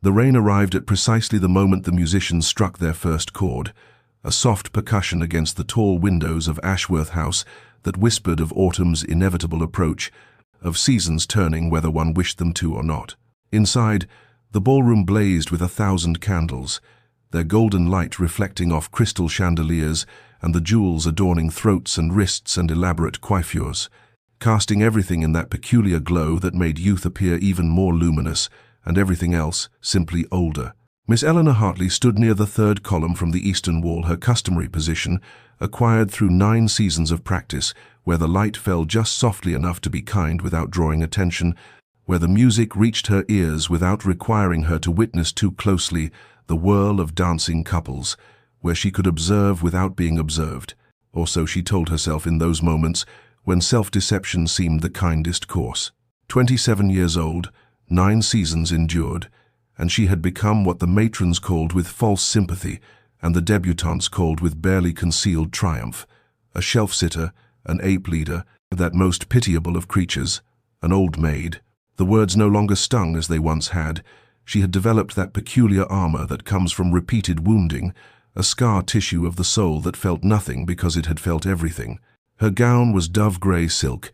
The rain arrived at precisely the moment the musicians struck their first chord, a soft percussion against the tall windows of Ashworth House that whispered of autumn's inevitable approach, of seasons turning whether one wished them to or not. Inside, the ballroom blazed with 1,000 candles, their golden light reflecting off crystal chandeliers and the jewels adorning throats and wrists and elaborate coiffures, casting everything in that peculiar glow that made youth appear even more luminous and everything else simply older. Miss Eleanor Hartley stood near the third column from the eastern wall, her customary position, acquired through 9 seasons of practice, where the light fell just softly enough to be kind without drawing attention, where the music reached her ears without requiring her to witness too closely the whirl of dancing couples, where she could observe without being observed, or so she told herself in those moments when self-deception seemed the kindest course. 27 years old, 9 seasons endured, and she had become what the matrons called with false sympathy and the debutantes called with barely concealed triumph, a shelf-sitter, an ape-leader, that most pitiable of creatures, an old maid. The words no longer stung as they once had. She had developed that peculiar armor that comes from repeated wounding, a scar tissue of the soul that felt nothing because it had felt everything. Her gown was dove-grey silk,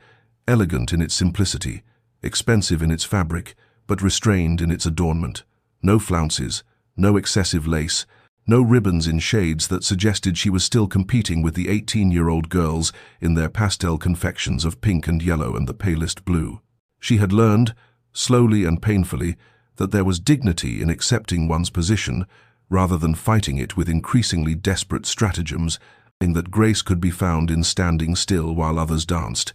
elegant in its simplicity, expensive in its fabric, but restrained in its adornment. No flounces, no excessive lace, no ribbons in shades that suggested she was still competing with the 18-year-old girls in their pastel confections of pink and yellow and the palest blue. She had learned, slowly and painfully, that there was dignity in accepting one's position rather than fighting it with increasingly desperate stratagems, and that grace could be found in standing still while others danced,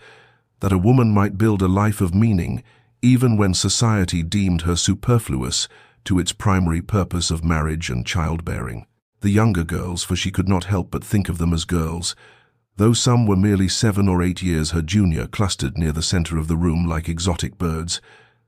that a woman might build a life of meaning even when society deemed her superfluous to its primary purpose of marriage and childbearing. The younger girls, for she could not help but think of them as girls, though some were merely 7 or 8 years her junior, clustered near the center of the room like exotic birds,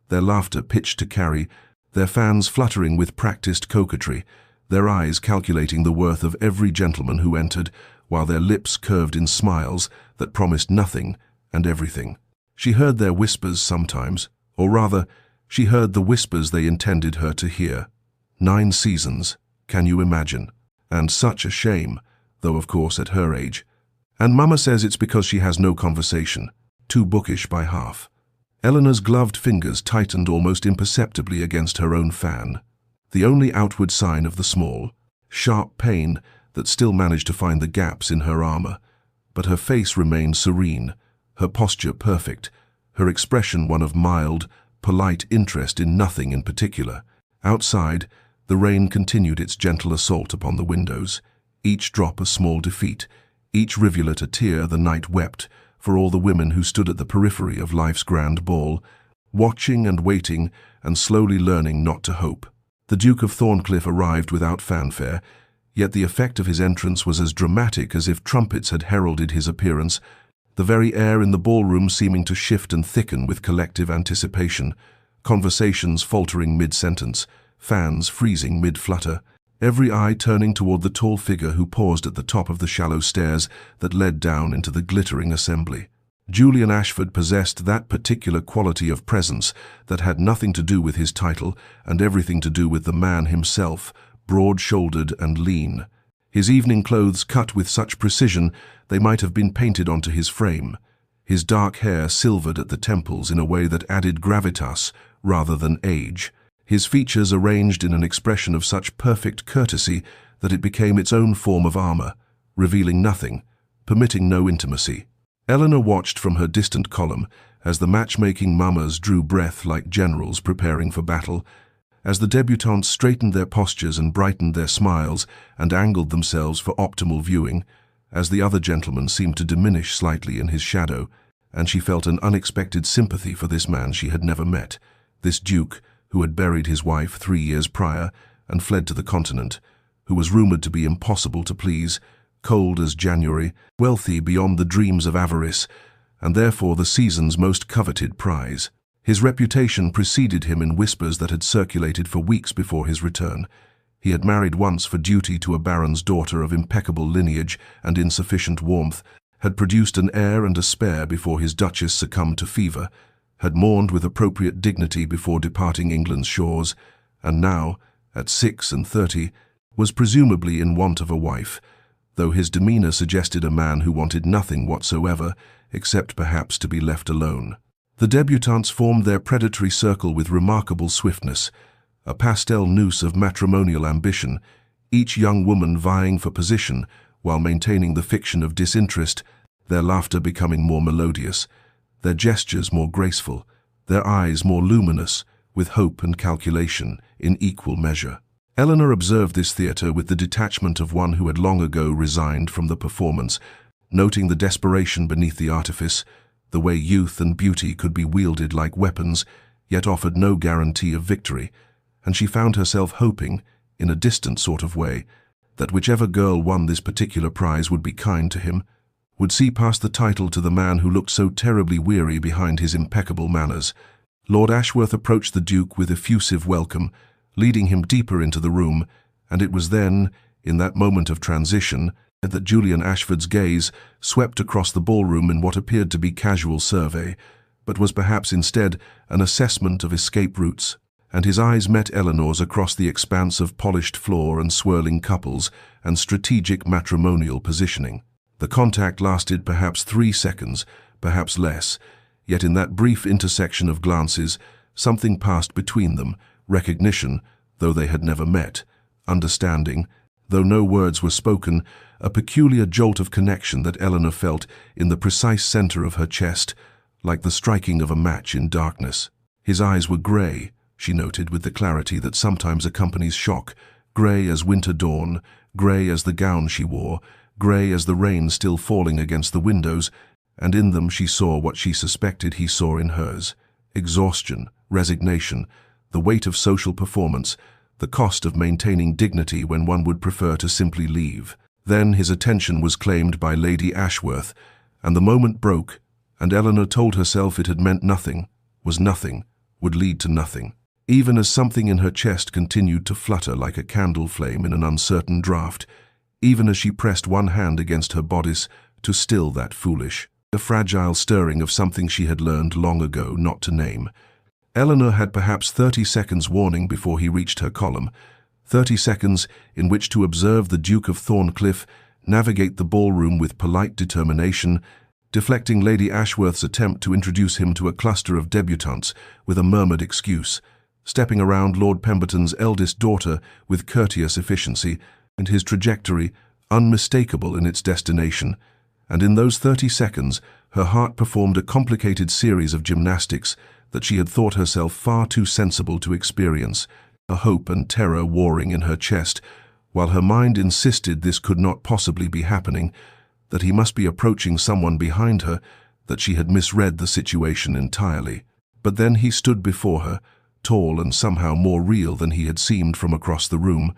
their laughter pitched to carry, their fans fluttering with practiced coquetry, their eyes calculating the worth of every gentleman who entered, while their lips curved in smiles that promised nothing and everything. She heard their whispers sometimes, or rather, she heard the whispers they intended her to hear. 9 seasons, can you imagine? And such a shame, though of course at her age. And Mama says it's because she has no conversation, too bookish by half. Eleanor's gloved fingers tightened almost imperceptibly against her own fan, the only outward sign of the small, sharp pain that still managed to find the gaps in her armor. But her face remained serene, her posture perfect, her expression one of mild, polite interest in nothing in particular. Outside, the rain continued its gentle assault upon the windows, each drop a small defeat, each rivulet a tear the night wept for all the women who stood at the periphery of life's grand ball, watching and waiting and slowly learning not to hope. The Duke of Thornecliffe arrived without fanfare, yet the effect of his entrance was as dramatic as if trumpets had heralded his appearance, the very air in the ballroom seeming to shift and thicken with collective anticipation, conversations faltering mid-sentence, fans freezing mid-flutter, every eye turning toward the tall figure who paused at the top of the shallow stairs that led down into the glittering assembly. Julian Ashford possessed that particular quality of presence that had nothing to do with his title and everything to do with the man himself, broad-shouldered and lean. His evening clothes cut with such precision they might have been painted onto his frame, his dark hair silvered at the temples in a way that added gravitas rather than age, his features arranged in an expression of such perfect courtesy that it became its own form of armor, revealing nothing, permitting no intimacy. Eleanor watched from her distant column as the matchmaking mamas drew breath like generals preparing for battle, as the debutantes straightened their postures and brightened their smiles and angled themselves for optimal viewing, as the other gentleman seemed to diminish slightly in his shadow, and she felt an unexpected sympathy for this man she had never met, this duke who had buried his wife 3 years prior and fled to the continent, who was rumored to be impossible to please, cold as January, wealthy beyond the dreams of avarice, and therefore the season's most coveted prize. His reputation preceded him in whispers that had circulated for weeks before his return. He had married once for duty to a baron's daughter of impeccable lineage and insufficient warmth, had produced an heir and a spare before his duchess succumbed to fever, had mourned with appropriate dignity before departing England's shores, and now, at 36, was presumably in want of a wife, though his demeanor suggested a man who wanted nothing whatsoever, except perhaps to be left alone. The debutantes formed their predatory circle with remarkable swiftness, a pastel noose of matrimonial ambition, each young woman vying for position while maintaining the fiction of disinterest, their laughter becoming more melodious, their gestures more graceful, their eyes more luminous, with hope and calculation in equal measure. Eleanor observed this theatre with the detachment of one who had long ago resigned from the performance, noting the desperation beneath the artifice, the way youth and beauty could be wielded like weapons, yet offered no guarantee of victory, and she found herself hoping, in a distant sort of way, that whichever girl won this particular prize would be kind to him, would see past the title to the man who looked so terribly weary behind his impeccable manners. Lord Ashworth approached the Duke with effusive welcome, leading him deeper into the room, and it was then, in that moment of transition, that Julian Ashford's gaze swept across the ballroom in what appeared to be casual survey, but was perhaps instead an assessment of escape routes, and his eyes met Eleanor's across the expanse of polished floor and swirling couples and strategic matrimonial positioning. The contact lasted perhaps 3 seconds, perhaps less, yet in that brief intersection of glances, something passed between them, recognition, though they had never met, understanding, though no words were spoken, a peculiar jolt of connection that Eleanor felt in the precise center of her chest, like the striking of a match in darkness. His eyes were grey, she noted with the clarity that sometimes accompanies shock, grey as winter dawn, grey as the gown she wore, grey as the rain still falling against the windows, and in them she saw what she suspected he saw in hers: exhaustion, resignation, the weight of social performance, the cost of maintaining dignity when one would prefer to simply leave. Then his attention was claimed by Lady Ashworth, and the moment broke, and Eleanor told herself it had meant nothing, was nothing, would lead to nothing. Even as something in her chest continued to flutter like a candle flame in an uncertain draught, even as she pressed one hand against her bodice to still that foolish, a fragile stirring of something she had learned long ago not to name. Eleanor had perhaps 30 seconds warning before he reached her column, 30 seconds in which to observe the Duke of Thornecliffe navigate the ballroom with polite determination, deflecting Lady Ashworth's attempt to introduce him to a cluster of debutantes with a murmured excuse, stepping around Lord Pemberton's eldest daughter with courteous efficiency, and his trajectory unmistakable in its destination. And in those 30 seconds, her heart performed a complicated series of gymnastics that she had thought herself far too sensible to experience, a hope and terror warring in her chest, while her mind insisted this could not possibly be happening, that he must be approaching someone behind her, that she had misread the situation entirely. But then he stood before her, tall and somehow more real than he had seemed from across the room,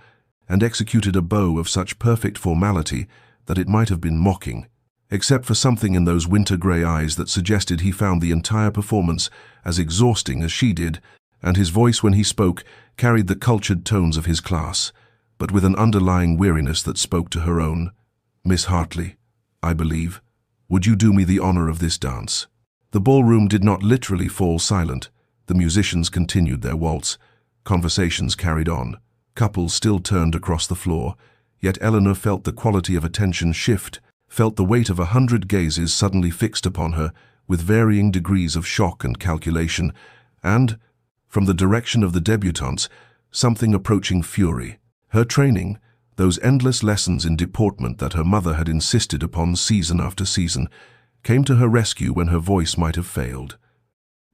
and executed a bow of such perfect formality that it might have been mocking, except for something in those winter-grey eyes that suggested he found the entire performance as exhausting as she did, and his voice when he spoke carried the cultured tones of his class, but with an underlying weariness that spoke to her own. "Miss Hartley, I believe, would you do me the honor of this dance?" The ballroom did not literally fall silent. The musicians continued their waltz. Conversations carried on. Couples still turned across the floor, yet Eleanor felt the quality of attention shift, felt the weight of 100 gazes suddenly fixed upon her, with varying degrees of shock and calculation, and, from the direction of the debutantes, something approaching fury. Her training, those endless lessons in deportment that her mother had insisted upon season after season, came to her rescue when her voice might have failed.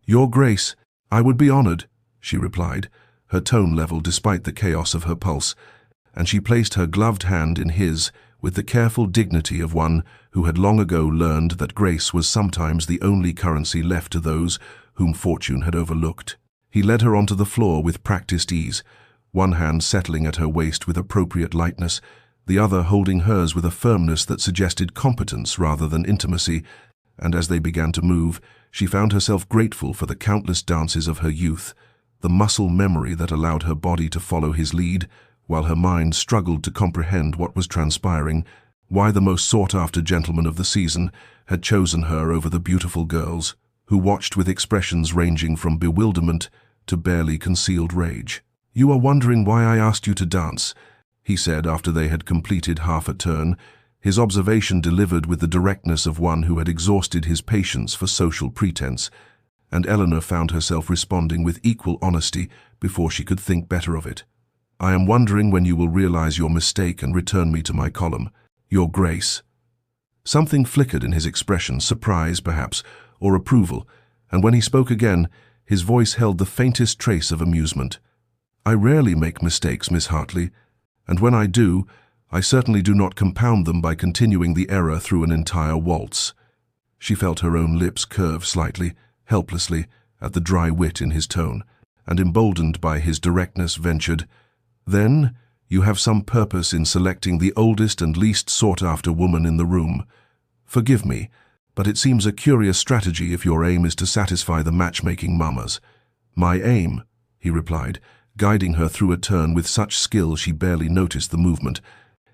"Your Grace, I would be honored," she replied, her tone level despite the chaos of her pulse, and she placed her gloved hand in his with the careful dignity of one who had long ago learned that grace was sometimes the only currency left to those whom fortune had overlooked. He led her onto the floor with practiced ease, one hand settling at her waist with appropriate lightness, the other holding hers with a firmness that suggested competence rather than intimacy, and as they began to move, she found herself grateful for the countless dances of her youth, the muscle memory that allowed her body to follow his lead, while her mind struggled to comprehend what was transpiring, why the most sought-after gentleman of the season had chosen her over the beautiful girls, who watched with expressions ranging from bewilderment to barely concealed rage. "You are wondering why I asked you to dance," he said after they had completed half a turn, his observation delivered with the directness of one who had exhausted his patience for social pretense, and Eleanor found herself responding with equal honesty before she could think better of it. "I am wondering when you will realize your mistake and return me to my column, Your Grace." Something flickered in his expression, surprise perhaps, or approval, and when he spoke again, his voice held the faintest trace of amusement. "I rarely make mistakes, Miss Hartley, and when I do, I certainly do not compound them by continuing the error through an entire waltz." She felt her own lips curve slightly, helplessly, at the dry wit in his tone, and emboldened by his directness ventured, "Then you have some purpose in selecting the oldest and least sought-after woman in the room. Forgive me, but it seems a curious strategy if your aim is to satisfy the matchmaking mamas." "My aim," he replied, guiding her through a turn with such skill she barely noticed the movement,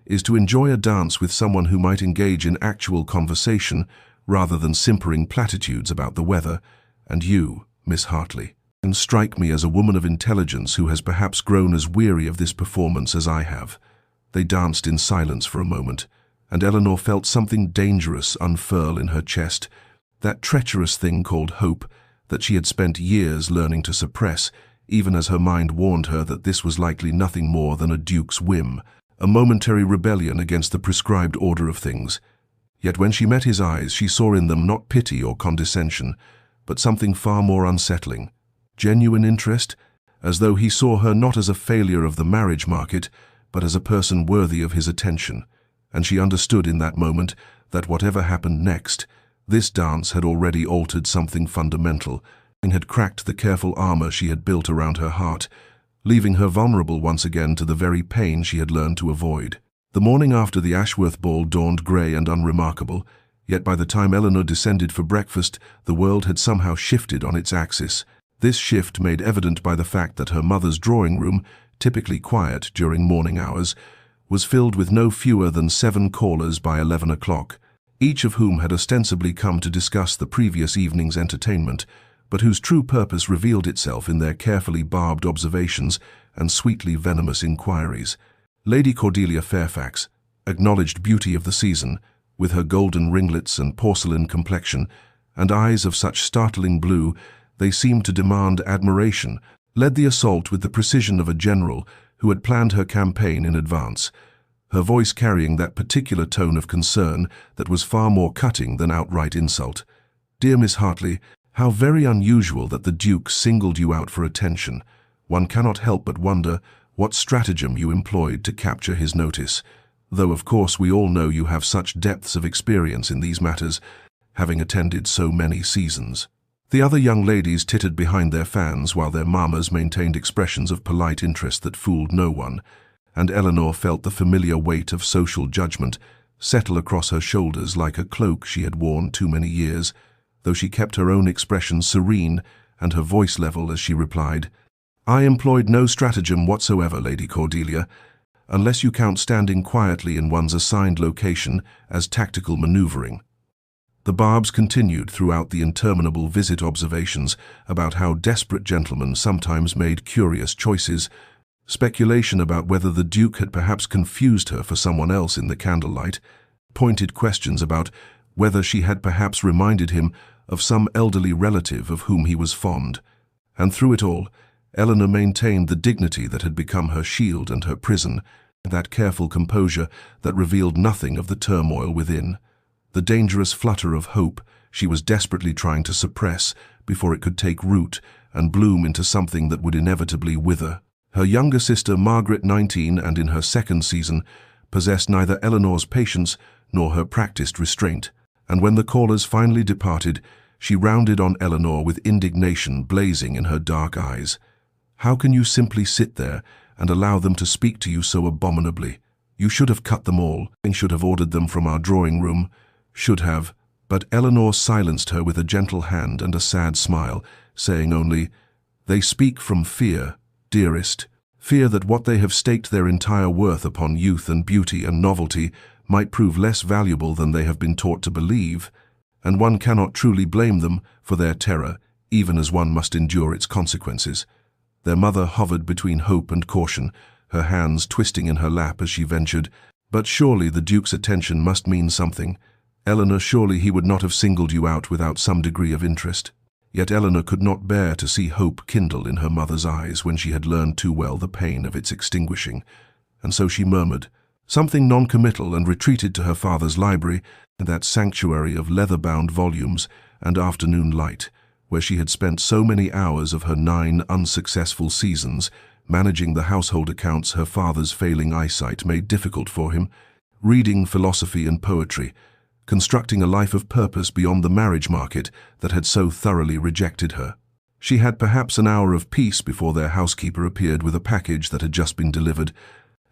"is to enjoy a dance with someone who might engage in actual conversation rather than simpering platitudes about the weather, and you, Miss Hartley, can strike me as a woman of intelligence who has perhaps grown as weary of this performance as I have." They danced in silence for a moment, and Eleanor felt something dangerous unfurl in her chest, that treacherous thing called hope that she had spent years learning to suppress, even as her mind warned her that this was likely nothing more than a duke's whim, a momentary rebellion against the prescribed order of things. Yet when she met his eyes, she saw in them not pity or condescension, but something far more unsettling, genuine interest, as though he saw her not as a failure of the marriage market, but as a person worthy of his attention. And she understood in that moment that whatever happened next, this dance had already altered something fundamental, and had cracked the careful armor she had built around her heart, leaving her vulnerable once again to the very pain she had learned to avoid. The morning after the Ashworth ball dawned grey and unremarkable, yet by the time Eleanor descended for breakfast, the world had somehow shifted on its axis. This shift made evident by the fact that her mother's drawing room, typically quiet during morning hours, was filled with no fewer than 7 callers by 11 o'clock, each of whom had ostensibly come to discuss the previous evening's entertainment, but whose true purpose revealed itself in their carefully barbed observations and sweetly venomous inquiries. Lady Cordelia Fairfax, acknowledged beauty of the season, with her golden ringlets and porcelain complexion, and eyes of such startling blue they seemed to demand admiration, led the assault with the precision of a general who had planned her campaign in advance, her voice carrying that particular tone of concern that was far more cutting than outright insult. "Dear Miss Hartley, how very unusual that the Duke singled you out for attention. One cannot help but wonder what stratagem you employed to capture his notice, though of course we all know you have such depths of experience in these matters, having attended so many seasons." The other young ladies tittered behind their fans while their mammas maintained expressions of polite interest that fooled no one, and Eleanor felt the familiar weight of social judgment settle across her shoulders like a cloak she had worn too many years, though she kept her own expression serene and her voice level as she replied, "I employed no stratagem whatsoever, Lady Cordelia, unless you count standing quietly in one's assigned location as tactical maneuvering." The barbs continued throughout the interminable visit observations about how desperate gentlemen sometimes made curious choices, speculation about whether the Duke had perhaps confused her for someone else in the candlelight, pointed questions about whether she had perhaps reminded him of some elderly relative of whom he was fond. And through it all, Eleanor maintained the dignity that had become her shield and her prison, that careful composure that revealed nothing of the turmoil within, the dangerous flutter of hope she was desperately trying to suppress before it could take root and bloom into something that would inevitably wither. Her younger sister, Margaret, 19 and in her second season, possessed neither Eleanor's patience nor her practiced restraint, and when the callers finally departed, she rounded on Eleanor with indignation blazing in her dark eyes. "How can you simply sit there and allow them to speak to you so abominably? You should have cut them all, and should have ordered them from our drawing room, should have." But Eleanor silenced her with a gentle hand and a sad smile, saying only, "They speak from fear, dearest, fear that what they have staked their entire worth upon, youth and beauty and novelty, might prove less valuable than they have been taught to believe, and one cannot truly blame them for their terror, even as one must endure its consequences. Their mother hovered between hope and caution, her hands twisting in her lap as she ventured, "But surely the Duke's attention must mean something. Eleanor, surely he would not have singled you out without some degree of interest." Yet Eleanor could not bear to see hope kindle in her mother's eyes when she had learned too well the pain of its extinguishing, and so she murmured something non-committal and retreated to her father's library, that sanctuary of leather-bound volumes and afternoon light, where she had spent so many hours of her 9 unsuccessful seasons, managing the household accounts her father's failing eyesight made difficult for him, reading philosophy and poetry, constructing a life of purpose beyond the marriage market that had so thoroughly rejected her. She had perhaps an hour of peace before their housekeeper appeared with a package that had just been delivered,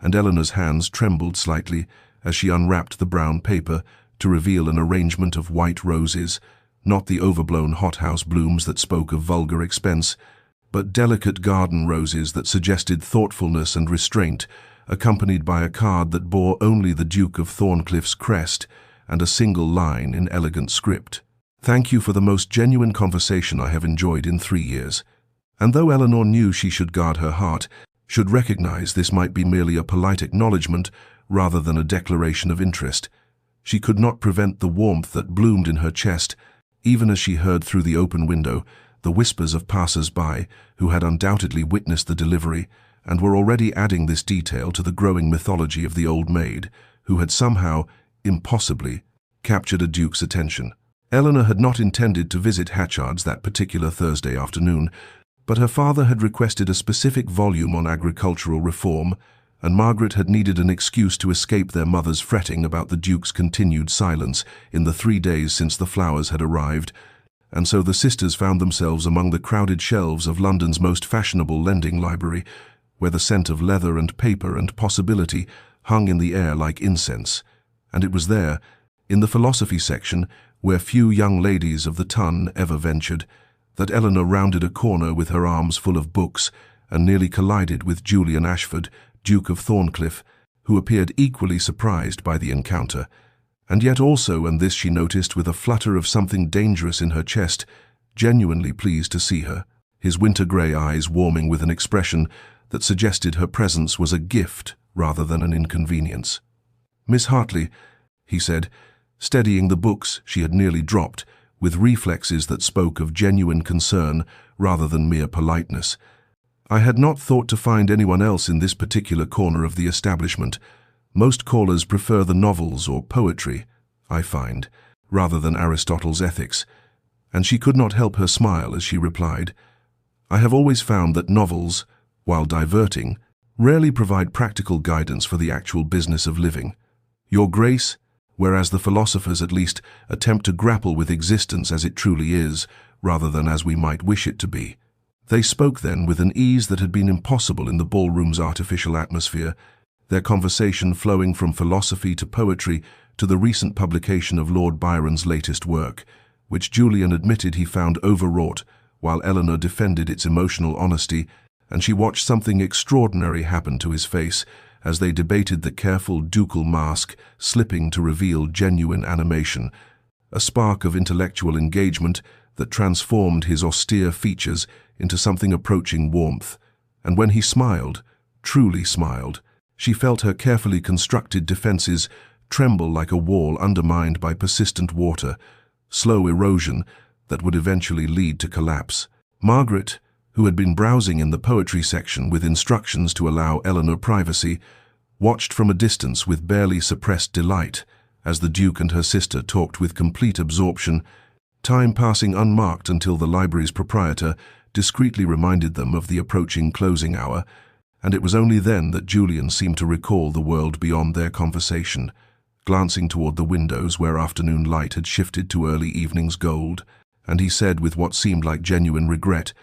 and Eleanor's hands trembled slightly as she unwrapped the brown paper to reveal an arrangement of white roses, not the overblown hothouse blooms that spoke of vulgar expense, but delicate garden roses that suggested thoughtfulness and restraint, accompanied by a card that bore only the Duke of Thornecliffe's crest and a single line in elegant script. "Thank you for the most genuine conversation I have enjoyed in 3 years." And though Eleanor knew she should guard her heart, should recognize this might be merely a polite acknowledgement rather than a declaration of interest, she could not prevent the warmth that bloomed in her chest, even as she heard through the open window the whispers of passers-by who had undoubtedly witnessed the delivery and were already adding this detail to the growing mythology of the old maid, who had somehow, impossibly, captured a duke's attention. Eleanor had not intended to visit Hatchard's that particular Thursday afternoon, but her father had requested a specific volume on agricultural reform, and Margaret had needed an excuse to escape their mother's fretting about the Duke's continued silence in the 3 days since the flowers had arrived, and so the sisters found themselves among the crowded shelves of London's most fashionable lending library, where the scent of leather and paper and possibility hung in the air like incense. And it was there, in the philosophy section, where few young ladies of the ton ever ventured, that Eleanor rounded a corner with her arms full of books and nearly collided with Julian Ashford, Duke of Thornecliffe, who appeared equally surprised by the encounter, and yet also, and this she noticed with a flutter of something dangerous in her chest, genuinely pleased to see her, his winter-grey eyes warming with an expression that suggested her presence was a gift rather than an inconvenience. "Miss Hartley," he said, steadying the books she had nearly dropped, with reflexes that spoke of genuine concern rather than mere politeness. "I had not thought to find anyone else in this particular corner of the establishment. Most callers prefer the novels or poetry, I find, rather than Aristotle's ethics." And she could not help her smile as she replied, "I have always found that novels, while diverting, rarely provide practical guidance for the actual business of living. Your Grace, whereas the philosophers at least attempt to grapple with existence as it truly is, rather than as we might wish it to be." They spoke then with an ease that had been impossible in the ballroom's artificial atmosphere, their conversation flowing from philosophy to poetry to the recent publication of Lord Byron's latest work, which Julian admitted he found overwrought, while Eleanor defended its emotional honesty, and she watched something extraordinary happen to his face as they debated the careful ducal mask slipping to reveal genuine animation, a spark of intellectual engagement that transformed his austere features into something approaching warmth. And when he smiled, truly smiled, she felt her carefully constructed defenses tremble like a wall undermined by persistent water, slow erosion that would eventually lead to collapse. Margaret, who had been browsing in the poetry section with instructions to allow Eleanor privacy, watched from a distance with barely suppressed delight as the Duke and her sister talked with complete absorption, time passing unmarked until the library's proprietor discreetly reminded them of the approaching closing hour, and it was only then that Julian seemed to recall the world beyond their conversation, glancing toward the windows where afternoon light had shifted to early evening's gold, and he said with what seemed like genuine regret,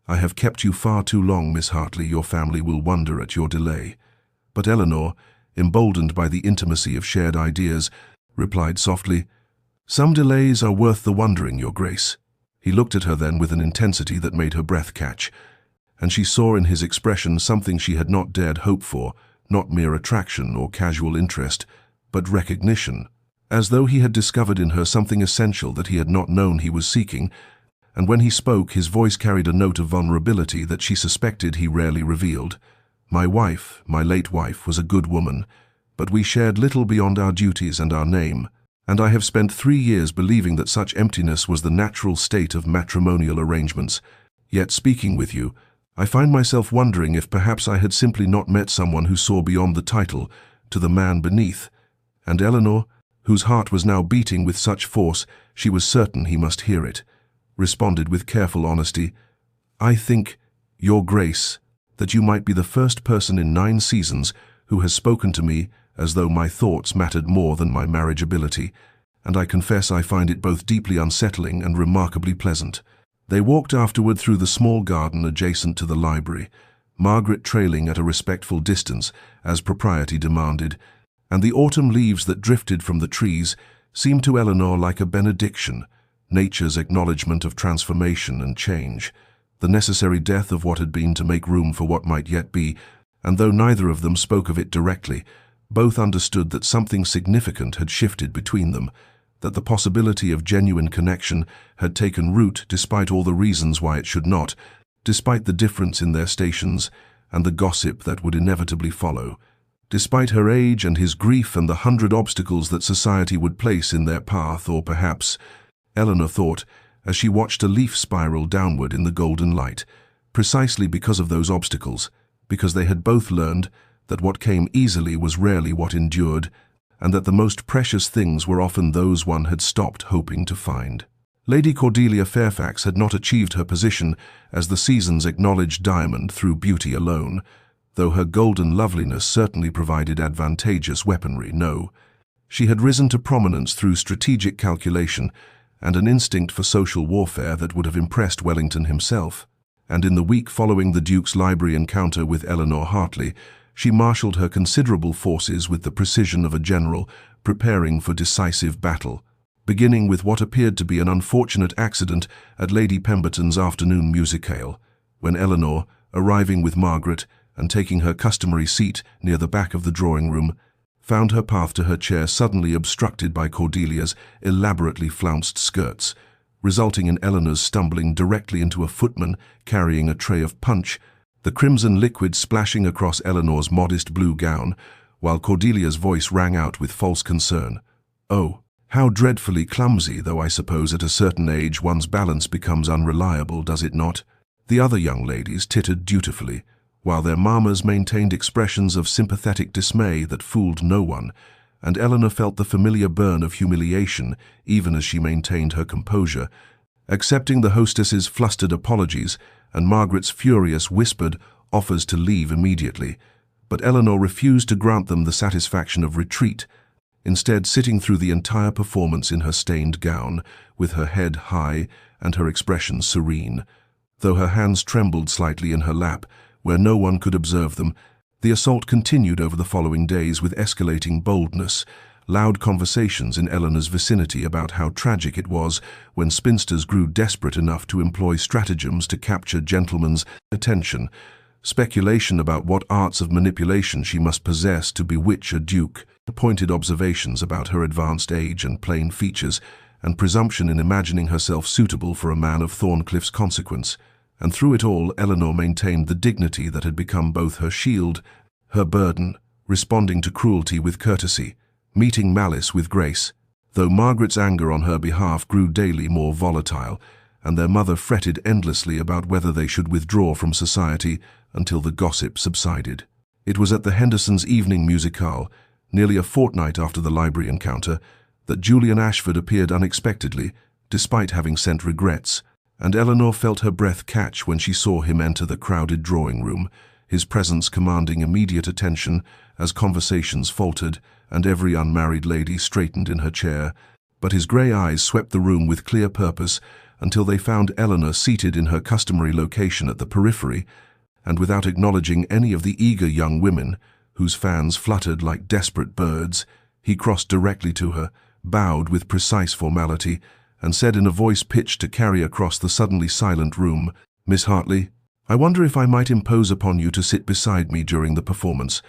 "I have kept you far too long, Miss Hartley. Your family will wonder at your delay." But Eleanor, emboldened by the intimacy of shared ideas, replied softly, "Some delays are worth the wondering, Your Grace." He looked at her then with an intensity that made her breath catch, and she saw in his expression something she had not dared hope for, not mere attraction or casual interest, but recognition, as though he had discovered in her something essential that he had not known he was seeking, and when he spoke, his voice carried a note of vulnerability that she suspected he rarely revealed. My wife, my late wife, was a good woman, but we shared little beyond our duties and our name, and I have spent 3 years believing that such emptiness was the natural state of matrimonial arrangements. Yet, speaking with you, I find myself wondering if perhaps I had simply not met someone who saw beyond the title to the man beneath. And Eleanor, whose heart was now beating with such force she was certain he must hear it, responded with careful honesty, I think, Your Grace, that you might be the first person in 9 seasons who has spoken to me as though my thoughts mattered more than my marriageability, and I confess I find it both deeply unsettling and remarkably pleasant. They walked afterward through the small garden adjacent to the library, Margaret trailing at a respectful distance, as propriety demanded, and the autumn leaves that drifted from the trees seemed to Eleanor like a benediction, nature's acknowledgement of transformation and change, the necessary death of what had been to make room for what might yet be, and though neither of them spoke of it directly, both understood that something significant had shifted between them, that the possibility of genuine connection had taken root despite all the reasons why it should not, despite the difference in their stations and the gossip that would inevitably follow, despite her age and his grief and the 100 obstacles that society would place in their path, or perhaps, Eleanor thought, as she watched a leaf spiral downward in the golden light, precisely because of those obstacles, because they had both learned that what came easily was rarely what endured, and that the most precious things were often those one had stopped hoping to find. Lady Cordelia Fairfax had not achieved her position as the season's acknowledged diamond through beauty alone, though her golden loveliness certainly provided advantageous weaponry, no. She had risen to prominence through strategic calculation and an instinct for social warfare that would have impressed Wellington himself, and in the week following the Duke's library encounter with Eleanor Hartley, she marshalled her considerable forces with the precision of a general preparing for decisive battle, beginning with what appeared to be an unfortunate accident at Lady Pemberton's afternoon musicale, when Eleanor, arriving with Margaret and taking her customary seat near the back of the drawing-room, found her path to her chair suddenly obstructed by Cordelia's elaborately flounced skirts, resulting in Eleanor's stumbling directly into a footman carrying a tray of punch, the crimson liquid splashing across Eleanor's modest blue gown, while Cordelia's voice rang out with false concern. Oh, how dreadfully clumsy, though I suppose at a certain age one's balance becomes unreliable, does it not? The other young ladies tittered dutifully, while their mammas maintained expressions of sympathetic dismay that fooled no one, and Eleanor felt the familiar burn of humiliation even as she maintained her composure, accepting the hostess's flustered apologies and Margaret's furious whispered offers to leave immediately. But Eleanor refused to grant them the satisfaction of retreat, instead sitting through the entire performance in her stained gown, with her head high and her expression serene. Though her hands trembled slightly in her lap, where no one could observe them, the assault continued over the following days with escalating boldness, loud conversations in Eleanor's vicinity about how tragic it was when spinsters grew desperate enough to employ stratagems to capture gentlemen's attention, speculation about what arts of manipulation she must possess to bewitch a duke, pointed observations about her advanced age and plain features, and presumption in imagining herself suitable for a man of Thorncliffe's consequence. And through it all, Eleanor maintained the dignity that had become both her shield, her burden, responding to cruelty with courtesy, meeting malice with grace, though Margaret's anger on her behalf grew daily more volatile, and their mother fretted endlessly about whether they should withdraw from society until the gossip subsided. It was at the Hendersons' evening musicale, nearly a fortnight after the library encounter, that Julian Ashford appeared unexpectedly, despite having sent regrets, and Eleanor felt her breath catch when she saw him enter the crowded drawing-room, his presence commanding immediate attention as conversations faltered and every unmarried lady straightened in her chair, but his grey eyes swept the room with clear purpose until they found Eleanor seated in her customary location at the periphery, and without acknowledging any of the eager young women, whose fans fluttered like desperate birds, he crossed directly to her, bowed with precise formality, and said in a voice pitched to carry across the suddenly silent room, "Miss Hartley, I wonder if I might impose upon you to sit beside me during the performance.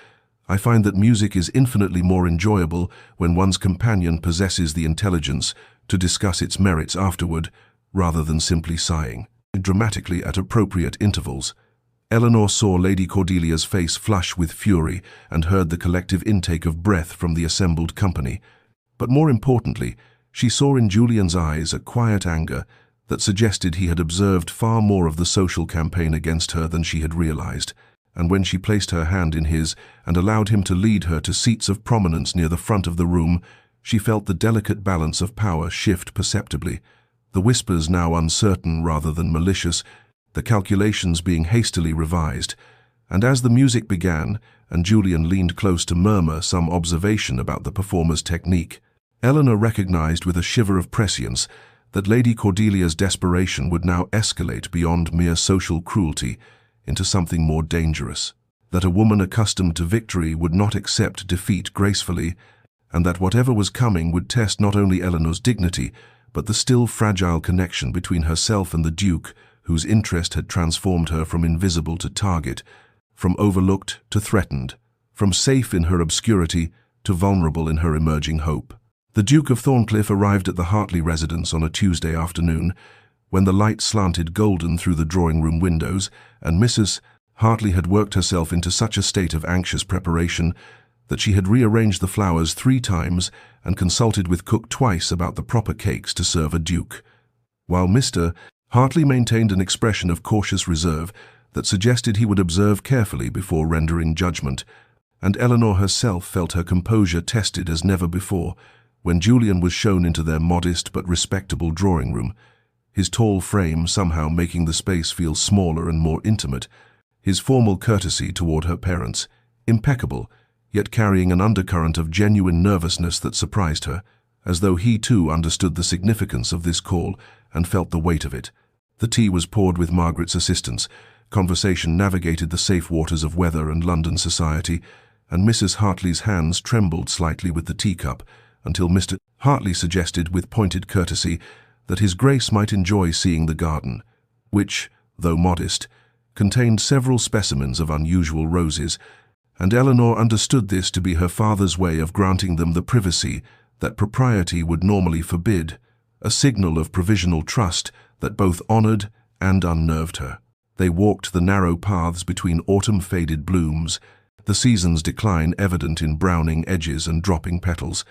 I find that music is infinitely more enjoyable when one's companion possesses the intelligence to discuss its merits afterward, rather than simply sighing. Dramatically at appropriate intervals, Eleanor saw Lady Cordelia's face flush with fury and heard the collective intake of breath from the assembled company. But more importantly, she saw in Julian's eyes a quiet anger that suggested he had observed far more of the social campaign against her than she had realized. And when she placed her hand in his and allowed him to lead her to seats of prominence near the front of the room, she felt the delicate balance of power shift perceptibly, the whispers now uncertain rather than malicious, the calculations being hastily revised. And as the music began, and Julian leaned close to murmur some observation about the performer's technique, Eleanor recognized with a shiver of prescience that Lady Cordelia's desperation would now escalate beyond mere social cruelty into something more dangerous, that a woman accustomed to victory would not accept defeat gracefully, and that whatever was coming would test not only Eleanor's dignity, but the still fragile connection between herself and the Duke, whose interest had transformed her from invisible to target, from overlooked to threatened, from safe in her obscurity to vulnerable in her emerging hope. The Duke of Thornecliffe arrived at the Hartley residence on a Tuesday afternoon, when the light slanted golden through the drawing-room windows, and Mrs. Hartley had worked herself into such a state of anxious preparation that she had rearranged the flowers 3 times and consulted with cook twice about the proper cakes to serve a duke, while Mr. Hartley maintained an expression of cautious reserve that suggested he would observe carefully before rendering judgment, and Eleanor herself felt her composure tested as never before when Julian was shown into their modest but respectable drawing-room, his tall frame somehow making the space feel smaller and more intimate, his formal courtesy toward her parents, impeccable, yet carrying an undercurrent of genuine nervousness that surprised her, as though he too understood the significance of this call and felt the weight of it. The tea was poured with Margaret's assistance, conversation navigated the safe waters of weather and London society, and Mrs. Hartley's hands trembled slightly with the teacup, until Mr. Hartley suggested with pointed courtesy that His Grace might enjoy seeing the garden, which, though modest, contained several specimens of unusual roses, and Eleanor understood this to be her father's way of granting them the privacy that propriety would normally forbid, a signal of provisional trust that both honored and unnerved her. They walked the narrow paths between autumn-faded blooms, the season's decline evident in browning edges and dropping petals,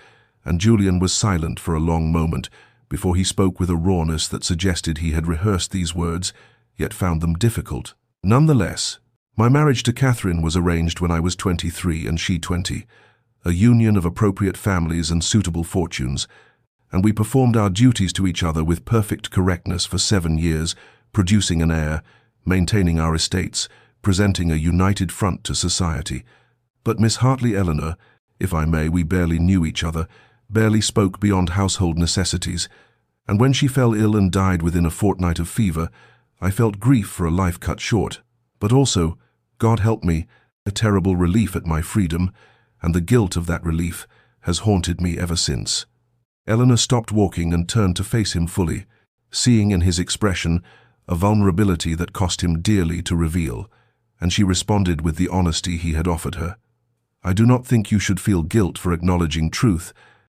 and Julian was silent for a long moment before he spoke with a rawness that suggested he had rehearsed these words, yet found them difficult. Nonetheless, my marriage to Catherine was arranged when I was 23 and she 20, a union of appropriate families and suitable fortunes, and we performed our duties to each other with perfect correctness for 7 years, producing an heir, maintaining our estates, presenting a united front to society. But Miss Hartley Eleanor, if I may, we barely knew each other, barely spoke beyond household necessities, and when she fell ill and died within a fortnight of fever, I felt grief for a life cut short, but also, God help me, a terrible relief at my freedom, and the guilt of that relief has haunted me ever since. Eleanor stopped walking and turned to face him fully, seeing in his expression a vulnerability that cost him dearly to reveal, and she responded with the honesty he had offered her. I do not think you should feel guilt for acknowledging truth.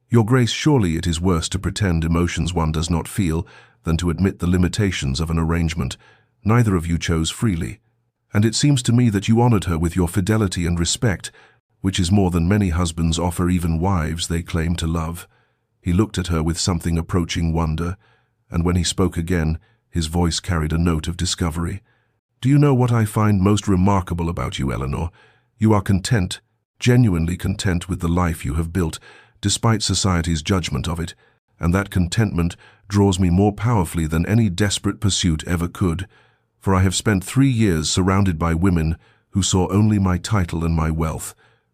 Your Grace, surely it is worse to pretend emotions one does not feel than to admit the limitations of an arrangement. Neither of you chose freely, and it seems to me that you honored her with your fidelity and respect, which is more than many husbands offer even wives they claim to love. He looked at her with something approaching wonder, and when he spoke again, his voice carried a note of discovery. Do you know what I find most remarkable about you, Eleanor? You are content, genuinely content with the life you have built, despite society's judgment of it, and that contentment draws me more powerfully than any desperate pursuit ever could, for I have spent 3 years surrounded by women who saw only my title and my wealth,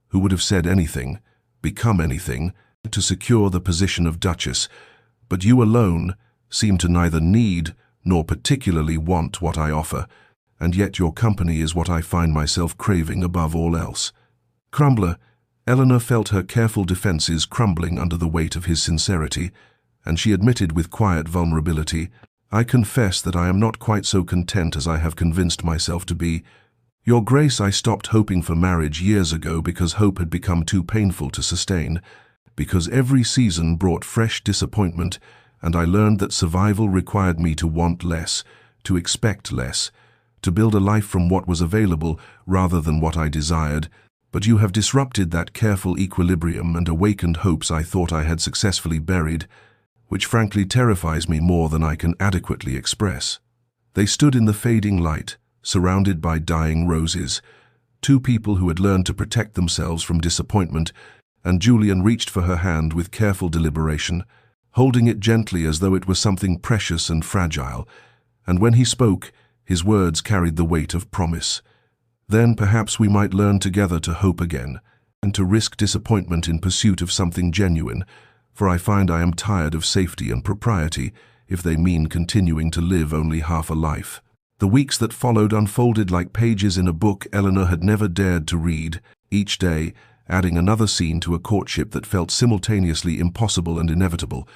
who would have said anything, become anything, to secure the position of Duchess, but you alone seem to neither need nor particularly want what I offer, and yet your company is what I find myself craving above all else. Crumbler, Eleanor felt her careful defenses crumbling under the weight of his sincerity, and she admitted with quiet vulnerability, I confess that I am not quite so content as I have convinced myself to be. Your Grace, I stopped hoping for marriage years ago because hope had become too painful to sustain, because every season brought fresh disappointment, and I learned that survival required me to want less, to expect less, to build a life from what was available rather than what I desired. But you have disrupted that careful equilibrium and awakened hopes I thought I had successfully buried, which frankly terrifies me more than I can adequately express." They stood in the fading light, surrounded by dying roses, two people who had learned to protect themselves from disappointment, and Julian reached for her hand with careful deliberation, holding it gently as though it was something precious and fragile, and when he spoke, his words carried the weight of promise. "Then perhaps we might learn together to hope again, and to risk disappointment in pursuit of something genuine, for I find I am tired of safety and propriety, if they mean continuing to live only half a life." The weeks that followed unfolded like pages in a book Eleanor had never dared to read, each day adding another scene to a courtship that felt simultaneously impossible and inevitable.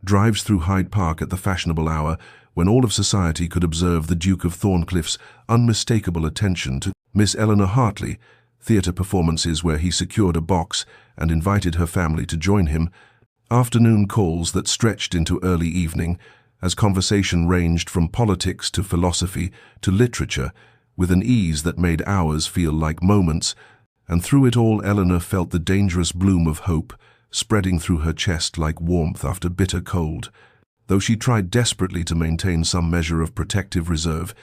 Drives through Hyde Park at the fashionable hour, when all of society could observe the Duke of Thornecliffe's unmistakable attention to Miss Eleanor Hartley, theatre performances where he secured a box and invited her family to join him, afternoon calls that stretched into early evening, as conversation ranged from politics to philosophy to literature, with an ease that made hours feel like moments, and through it all Eleanor felt the dangerous bloom of hope spreading through her chest like warmth after bitter cold. Though she tried desperately to maintain some measure of protective reserve,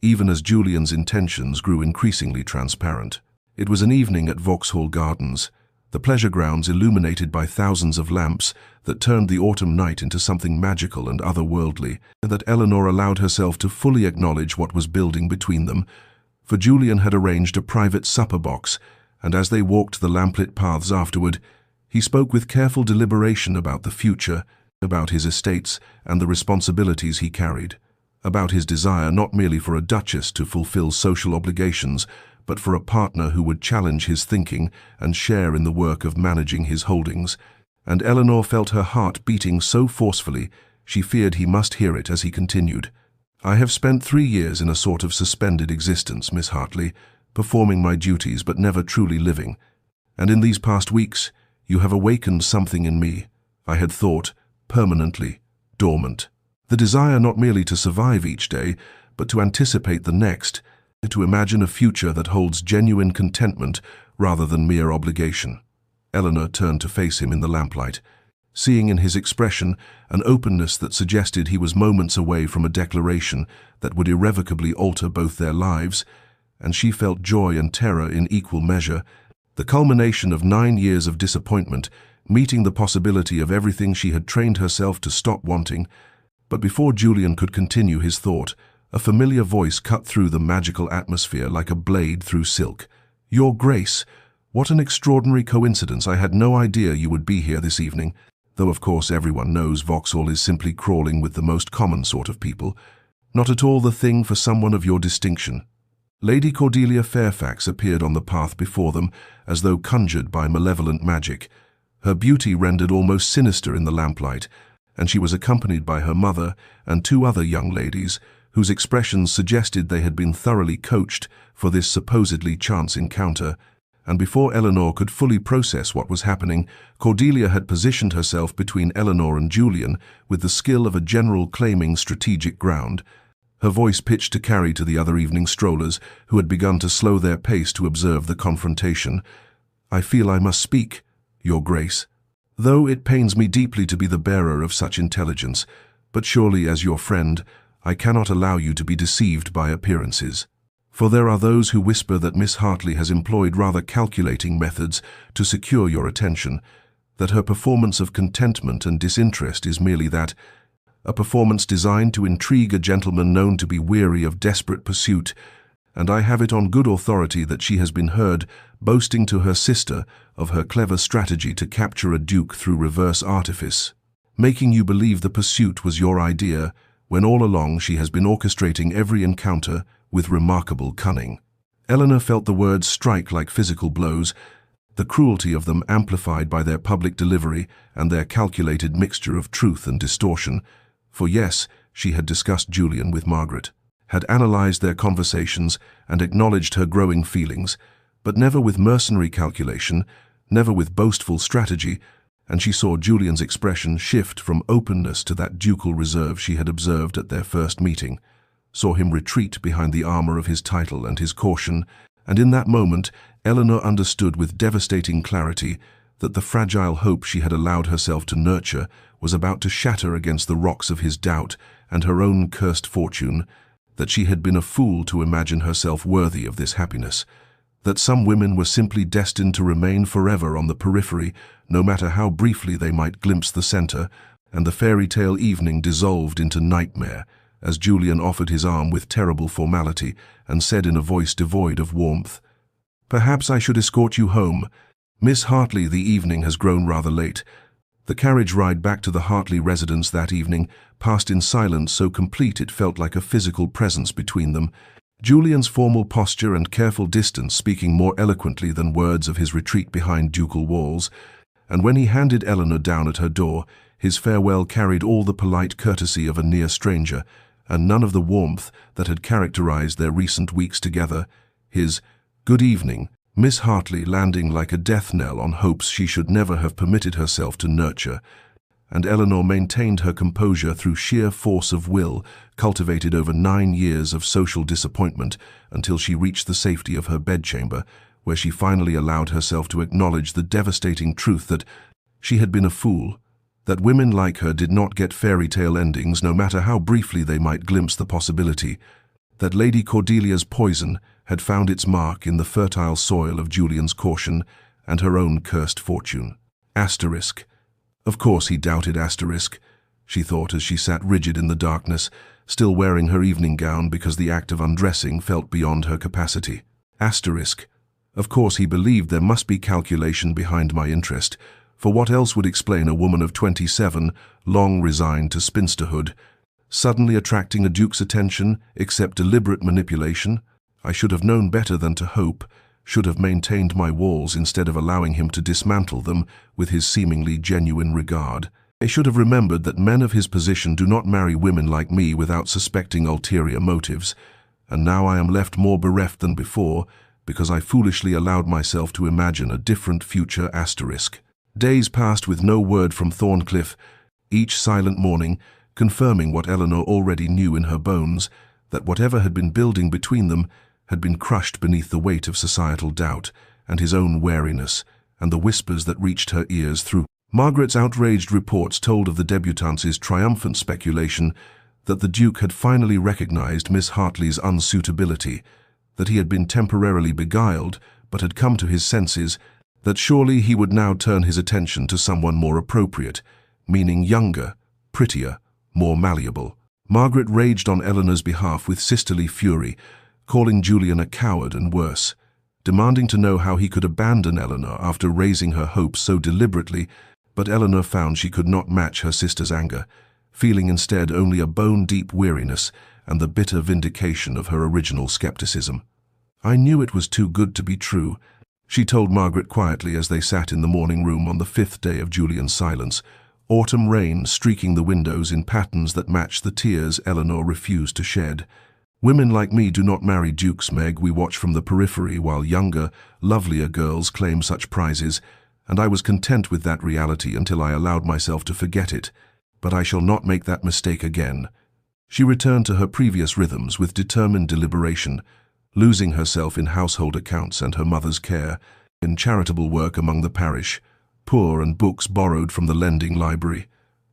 even as Julian's intentions grew increasingly transparent. It was an evening at Vauxhall Gardens, the pleasure grounds illuminated by thousands of lamps that turned the autumn night into something magical and otherworldly, and that Eleanor allowed herself to fully acknowledge what was building between them, for Julian had arranged a private supper box, and as they walked the lamplit paths afterward, he spoke with careful deliberation about the future, about his estates and the responsibilities he carried, about his desire not merely for a duchess to fulfill social obligations, but for a partner who would challenge his thinking and share in the work of managing his holdings. And Eleanor felt her heart beating so forcefully, she feared he must hear it as he continued. "I have spent 3 years in a sort of suspended existence, Miss Hartley, performing my duties but never truly living. And in these past weeks, you have awakened something in me, I had thought, permanently dormant. The desire not merely to survive each day, but to anticipate the next, to imagine a future that holds genuine contentment rather than mere obligation." Eleanor turned to face him in the lamplight, seeing in his expression an openness that suggested he was moments away from a declaration that would irrevocably alter both their lives, and she felt joy and terror in equal measure, the culmination of 9 years of disappointment, meeting the possibility of everything she had trained herself to stop wanting. But before Julian could continue his thought, a familiar voice cut through the magical atmosphere like a blade through silk. "Your Grace, what an extraordinary coincidence. I had no idea you would be here this evening, though of course everyone knows Vauxhall is simply crawling with the most common sort of people. Not at all the thing for someone of your distinction." Lady Cordelia Fairfax appeared on the path before them, as though conjured by malevolent magic, her beauty rendered almost sinister in the lamplight, and she was accompanied by her mother and 2 other young ladies, whose expressions suggested they had been thoroughly coached for this supposedly chance encounter. And before Eleanor could fully process what was happening, Cordelia had positioned herself between Eleanor and Julian with the skill of a general claiming strategic ground, her voice pitched to carry to the other evening strollers, who had begun to slow their pace to observe the confrontation. "I feel I must speak, Your Grace. Though it pains me deeply to be the bearer of such intelligence, but surely as your friend, I cannot allow you to be deceived by appearances. For there are those who whisper that Miss Hartley has employed rather calculating methods to secure your attention, that her performance of contentment and disinterest is merely that, a performance designed to intrigue a gentleman known to be weary of desperate pursuit, and I have it on good authority that she has been heard boasting to her sister of her clever strategy to capture a duke through reverse artifice, making you believe the pursuit was your idea, when all along she has been orchestrating every encounter with remarkable cunning." Eleanor felt the words strike like physical blows, the cruelty of them amplified by their public delivery and their calculated mixture of truth and distortion. For yes, she had discussed Julian with Margaret, had analyzed their conversations and acknowledged her growing feelings, but never with mercenary calculation, never with boastful strategy, and she saw Julian's expression shift from openness to that ducal reserve she had observed at their first meeting, saw him retreat behind the armor of his title and his caution, and in that moment Eleanor understood with devastating clarity that the fragile hope she had allowed herself to nurture was about to shatter against the rocks of his doubt and her own cursed fortune, that she had been a fool to imagine herself worthy of this happiness, that some women were simply destined to remain forever on the periphery, no matter how briefly they might glimpse the center, and the fairy tale evening dissolved into nightmare, as Julian offered his arm with terrible formality and said in a voice devoid of warmth, "Perhaps I should escort you home. Miss Hartley, the evening has grown rather late." The carriage ride back to the Hartley residence that evening passed in silence so complete it felt like a physical presence between them, Julian's formal posture and careful distance speaking more eloquently than words of his retreat behind ducal walls, and when he handed Eleanor down at her door, his farewell carried all the polite courtesy of a near stranger, and none of the warmth that had characterized their recent weeks together. His "Good evening," Miss Hartley landing like a death knell on hopes she should never have permitted herself to nurture, and Eleanor maintained her composure through sheer force of will, cultivated over 9 years of social disappointment, until she reached the safety of her bedchamber, where she finally allowed herself to acknowledge the devastating truth that she had been a fool, that women like her did not get fairy tale endings no matter how briefly they might glimpse the possibility, that Lady Cordelia's poison had found its mark in the fertile soil of Julian's caution and her own cursed fortune. Asterisk. Of course he doubted asterisk, she thought as she sat rigid in the darkness, still wearing her evening gown because the act of undressing felt beyond her capacity. Asterisk. Of course he believed there must be calculation behind my interest, for what else would explain a woman of 27, long resigned to spinsterhood, suddenly attracting a duke's attention except deliberate manipulation? I should have known better than to hope, should have maintained my walls instead of allowing him to dismantle them with his seemingly genuine regard. I should have remembered that men of his position do not marry women like me without suspecting ulterior motives, and now I am left more bereft than before because I foolishly allowed myself to imagine a different future asterisk. Days passed with no word from Thornecliffe, each silent morning confirming what Eleanor already knew in her bones, that whatever had been building between them had been crushed beneath the weight of societal doubt and his own wariness, and the whispers that reached her ears through Margaret's outraged reports told of the Debutantes' triumphant speculation that the Duke had finally recognized Miss Hartley's unsuitability, that he had been temporarily beguiled but had come to his senses, that surely he would now turn his attention to someone more appropriate, meaning younger, prettier, more malleable. Margaret raged on Eleanor's behalf with sisterly fury, calling Julian a coward and worse, demanding to know how he could abandon Eleanor after raising her hopes so deliberately, but Eleanor found she could not match her sister's anger, feeling instead only a bone-deep weariness and the bitter vindication of her original skepticism. "I knew it was too good to be true," she told Margaret quietly as they sat in the morning room on the 5th day of Julian's silence, autumn rain streaking the windows in patterns that matched the tears Eleanor refused to shed. "Women like me do not marry dukes, Meg. We watch from the periphery while younger, lovelier girls claim such prizes, and I was content with that reality until I allowed myself to forget it. But I shall not make that mistake again." She returned to her previous rhythms with determined deliberation, losing herself in household accounts and her mother's care, in charitable work among the parish, poor and books borrowed from the lending library,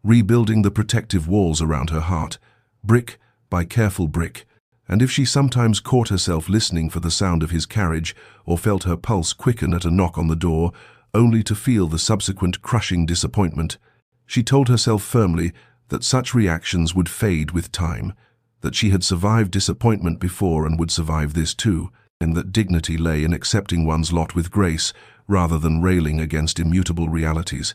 rebuilding the protective walls around her heart, brick by careful brick, and if she sometimes caught herself listening for the sound of his carriage or felt her pulse quicken at a knock on the door, only to feel the subsequent crushing disappointment, she told herself firmly that such reactions would fade with time, that she had survived disappointment before and would survive this too, and that dignity lay in accepting one's lot with grace rather than railing against immutable realities.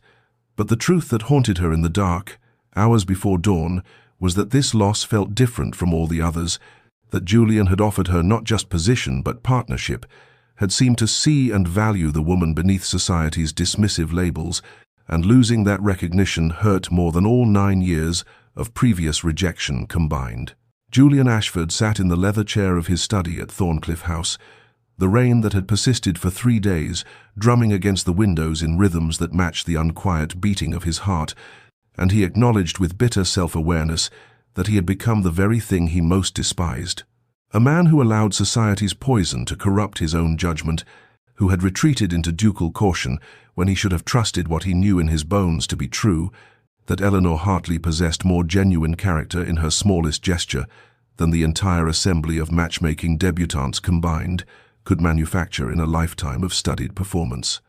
But the truth that haunted her in the dark, hours before dawn, was that this loss felt different from all the others, that Julian had offered her not just position but partnership, had seemed to see and value the woman beneath society's dismissive labels, and losing that recognition hurt more than all 9 years of previous rejection combined. Julian Ashford sat in the leather chair of his study at Thorncliffe House, the rain that had persisted for 3 days, drumming against the windows in rhythms that matched the unquiet beating of his heart, and he acknowledged with bitter self-awareness that he had become the very thing he most despised. A man who allowed society's poison to corrupt his own judgment, who had retreated into ducal caution when he should have trusted what he knew in his bones to be true, that Eleanor Hartley possessed more genuine character in her smallest gesture than the entire assembly of matchmaking debutantes combined could manufacture in a lifetime of studied performance.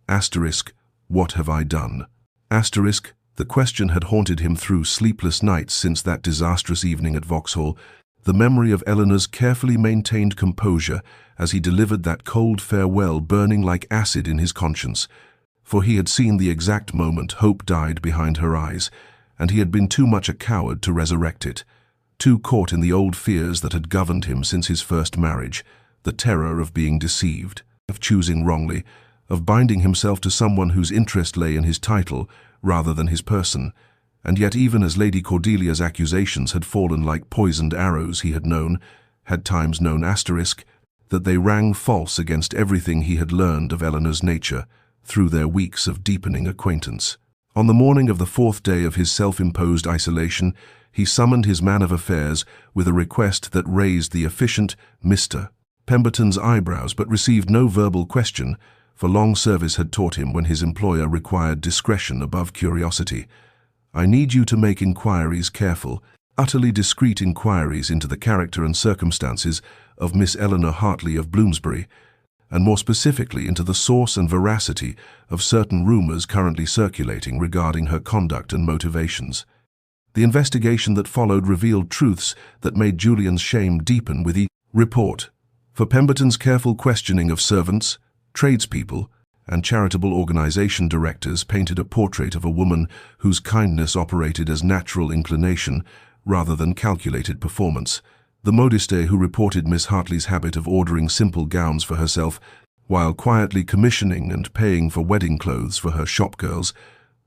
Asterisk, what have I done? Asterisk, the question had haunted him through sleepless nights since that disastrous evening at Vauxhall, the memory of Eleanor's carefully maintained composure as he delivered that cold farewell burning like acid in his conscience, for he had seen the exact moment hope died behind her eyes, and he had been too much a coward to resurrect it, too caught in the old fears that had governed him since his first marriage, the terror of being deceived, of choosing wrongly, of binding himself to someone whose interest lay in his title rather than his person. And yet even as Lady Cordelia's accusations had fallen like poisoned arrows he had times known asterisk, that they rang false against everything he had learned of Eleanor's nature through their weeks of deepening acquaintance. On the morning of the 4th day of his self-imposed isolation, he summoned his man of affairs with a request that raised the efficient Mr. Pemberton's eyebrows but received no verbal question, for long service had taught him when his employer required discretion above curiosity. I need you to make inquiries careful, utterly discreet inquiries into the character and circumstances of Miss Eleanor Hartley of Bloomsbury, and more specifically into the source and veracity of certain rumors currently circulating regarding her conduct and motivations. The investigation that followed revealed truths that made Julian's shame deepen with the report. For Pemberton's careful questioning of servants, tradespeople, and charitable organization directors painted a portrait of a woman whose kindness operated as natural inclination rather than calculated performance. The modiste who reported Miss Hartley's habit of ordering simple gowns for herself while quietly commissioning and paying for wedding clothes for her shopgirls,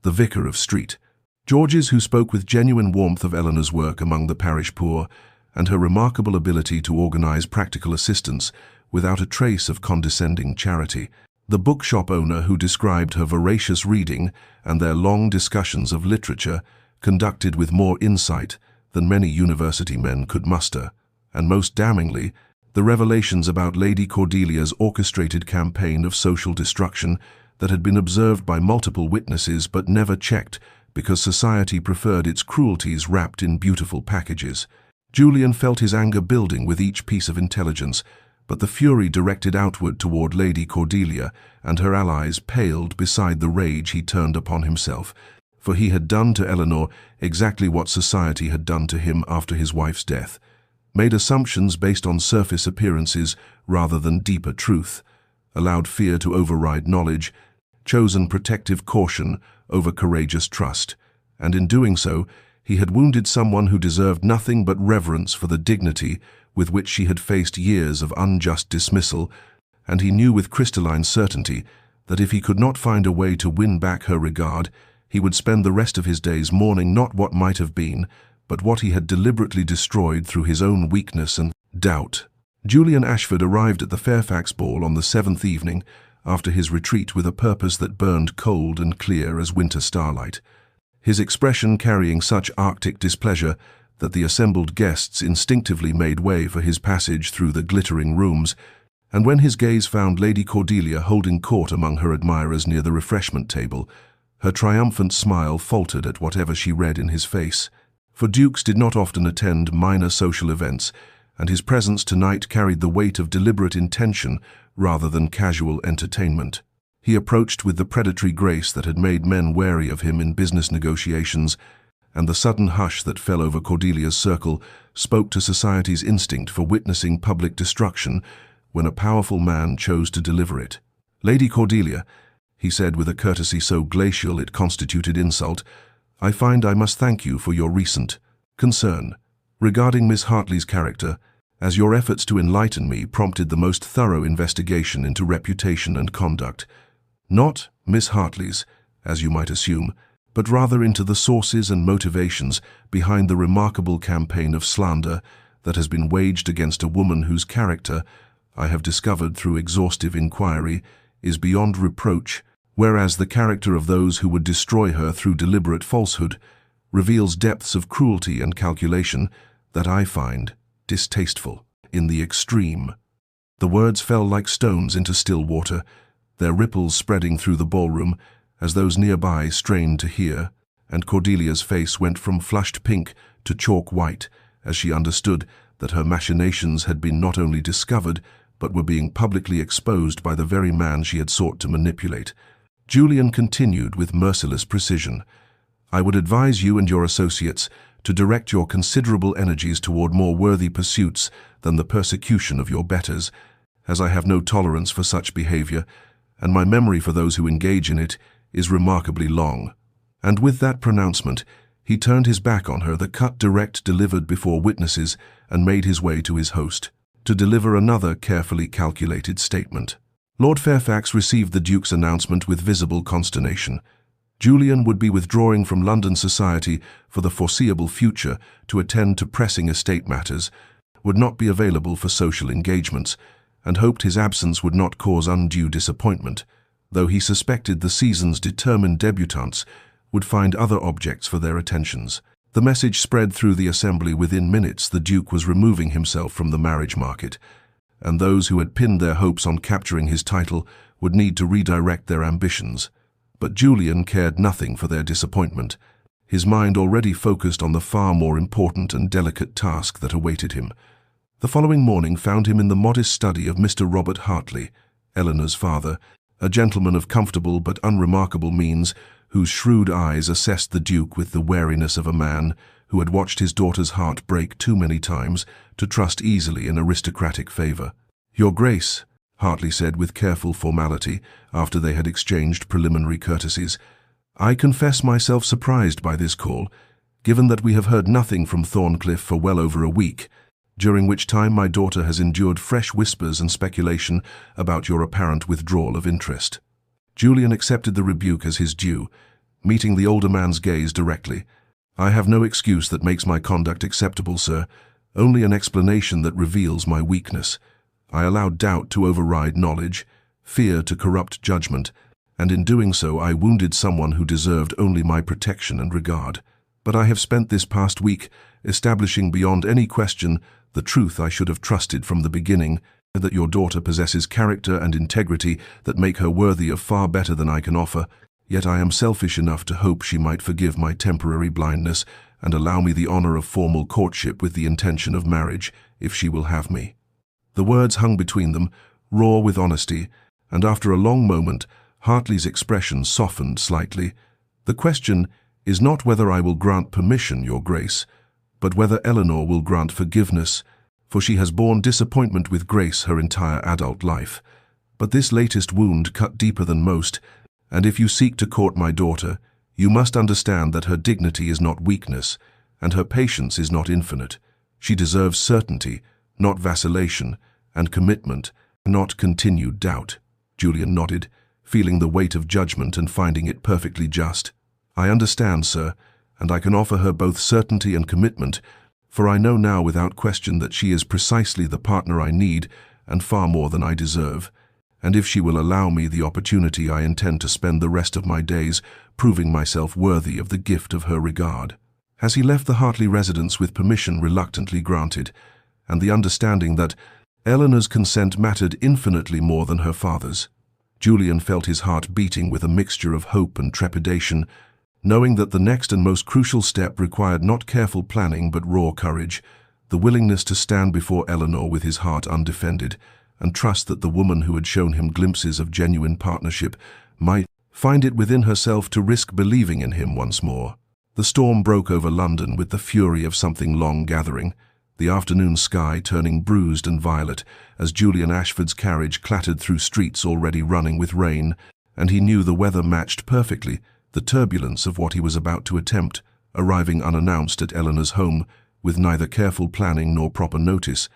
the vicar of Street. Georges, who spoke with genuine warmth of Eleanor's work among the parish poor and her remarkable ability to organize practical assistance without a trace of condescending charity. The bookshop owner who described her voracious reading and their long discussions of literature, conducted with more insight than many university men could muster. And most damningly, the revelations about Lady Cordelia's orchestrated campaign of social destruction that had been observed by multiple witnesses but never checked because society preferred its cruelties wrapped in beautiful packages. Julian felt his anger building with each piece of intelligence, but the fury directed outward toward Lady Cordelia and her allies paled beside the rage he turned upon himself, for he had done to Eleanor exactly what society had done to him after his wife's death, made assumptions based on surface appearances rather than deeper truth, allowed fear to override knowledge, chosen protective caution over courageous trust, and in doing so, he had wounded someone who deserved nothing but reverence for the dignity with which she had faced years of unjust dismissal, and he knew with crystalline certainty that if he could not find a way to win back her regard, he would spend the rest of his days mourning not what might have been, but what he had deliberately destroyed through his own weakness and doubt. Julian Ashford arrived at the Fairfax ball on the 7th evening after his retreat with a purpose that burned cold and clear as winter starlight, his expression carrying such arctic displeasure that the assembled guests instinctively made way for his passage through the glittering rooms, and when his gaze found Lady Cordelia holding court among her admirers near the refreshment table, her triumphant smile faltered at whatever she read in his face. For dukes did not often attend minor social events, and his presence tonight carried the weight of deliberate intention rather than casual entertainment. He approached with the predatory grace that had made men wary of him in business negotiations, and the sudden hush that fell over Cordelia's circle spoke to society's instinct for witnessing public destruction when a powerful man chose to deliver it. "Lady Cordelia," he said with a courtesy so glacial it constituted insult, "I find I must thank you for your recent concern regarding Miss Hartley's character, as your efforts to enlighten me prompted the most thorough investigation into reputation and conduct. Not Miss Hartley's, as you might assume, but rather into the sources and motivations behind the remarkable campaign of slander that has been waged against a woman whose character, I have discovered through exhaustive inquiry, is beyond reproach, whereas the character of those who would destroy her through deliberate falsehood reveals depths of cruelty and calculation that I find distasteful in the extreme." The words fell like stones into still water, their ripples spreading through the ballroom as those nearby strained to hear, and Cordelia's face went from flushed pink to chalk white as she understood that her machinations had been not only discovered, but were being publicly exposed by the very man she had sought to manipulate. Julian continued with merciless precision. "I would advise you and your associates to direct your considerable energies toward more worthy pursuits than the persecution of your betters, as I have no tolerance for such behavior, and my memory for those who engage in it is remarkably long." And with that pronouncement, he turned his back on her, the cut direct delivered before witnesses, and made his way to his host, to deliver another carefully calculated statement. Lord Fairfax received the Duke's announcement with visible consternation. Julian would be withdrawing from London society for the foreseeable future to attend to pressing estate matters, would not be available for social engagements, and hoped his absence would not cause undue disappointment, though he suspected the season's determined debutantes would find other objects for their attentions. The message spread through the assembly within minutes the Duke was removing himself from the marriage market, and those who had pinned their hopes on capturing his title would need to redirect their ambitions. But Julian cared nothing for their disappointment, his mind already focused on the far more important and delicate task that awaited him. The following morning found him in the modest study of Mr. Robert Hartley, Eleanor's father, a gentleman of comfortable but unremarkable means, whose shrewd eyes assessed the Duke with the wariness of a man who had watched his daughter's heart break too many times to trust easily in aristocratic favor. "Your Grace," Hartley said with careful formality after they had exchanged preliminary courtesies, "I confess myself surprised by this call, given that we have heard nothing from Thornecliffe for well over a week, during which time my daughter has endured fresh whispers and speculation about your apparent withdrawal of interest." Julian accepted the rebuke as his due, meeting the older man's gaze directly. "I have no excuse that makes my conduct acceptable, sir, only an explanation that reveals my weakness. I allowed doubt to override knowledge, fear to corrupt judgment, and in doing so I wounded someone who deserved only my protection and regard. But I have spent this past week establishing beyond any question the truth I should have trusted from the beginning, that your daughter possesses character and integrity that make her worthy of far better than I can offer, yet I am selfish enough to hope she might forgive my temporary blindness and allow me the honor of formal courtship with the intention of marriage, if she will have me." The words hung between them, raw with honesty, and after a long moment, Hartley's expression softened slightly. "The question is not whether I will grant permission, Your Grace, but whether Eleanor will grant forgiveness, for she has borne disappointment with grace her entire adult life. But this latest wound cut deeper than most, and if you seek to court my daughter, you must understand that her dignity is not weakness, and her patience is not infinite. She deserves certainty, not vacillation, and commitment, not continued doubt." Julian nodded, feeling the weight of judgment and finding it perfectly just. "I understand, sir, and I can offer her both certainty and commitment, for I know now without question that she is precisely the partner I need and far more than I deserve. And if she will allow me the opportunity, I intend to spend the rest of my days proving myself worthy of the gift of her regard." As he left the Hartley residence with permission reluctantly granted, and the understanding that Eleanor's consent mattered infinitely more than her father's, Julian felt his heart beating with a mixture of hope and trepidation, knowing that the next and most crucial step required not careful planning but raw courage, the willingness to stand before Eleanor with his heart undefended, and trust that the woman who had shown him glimpses of genuine partnership might find it within herself to risk believing in him once more. The storm broke over London with the fury of something long gathering, the afternoon sky turning bruised and violet as Julian Ashford's carriage clattered through streets already running with rain, and he knew the weather matched perfectly the turbulence of what he was about to attempt, arriving unannounced at Eleanor's home with neither careful planning nor proper notice,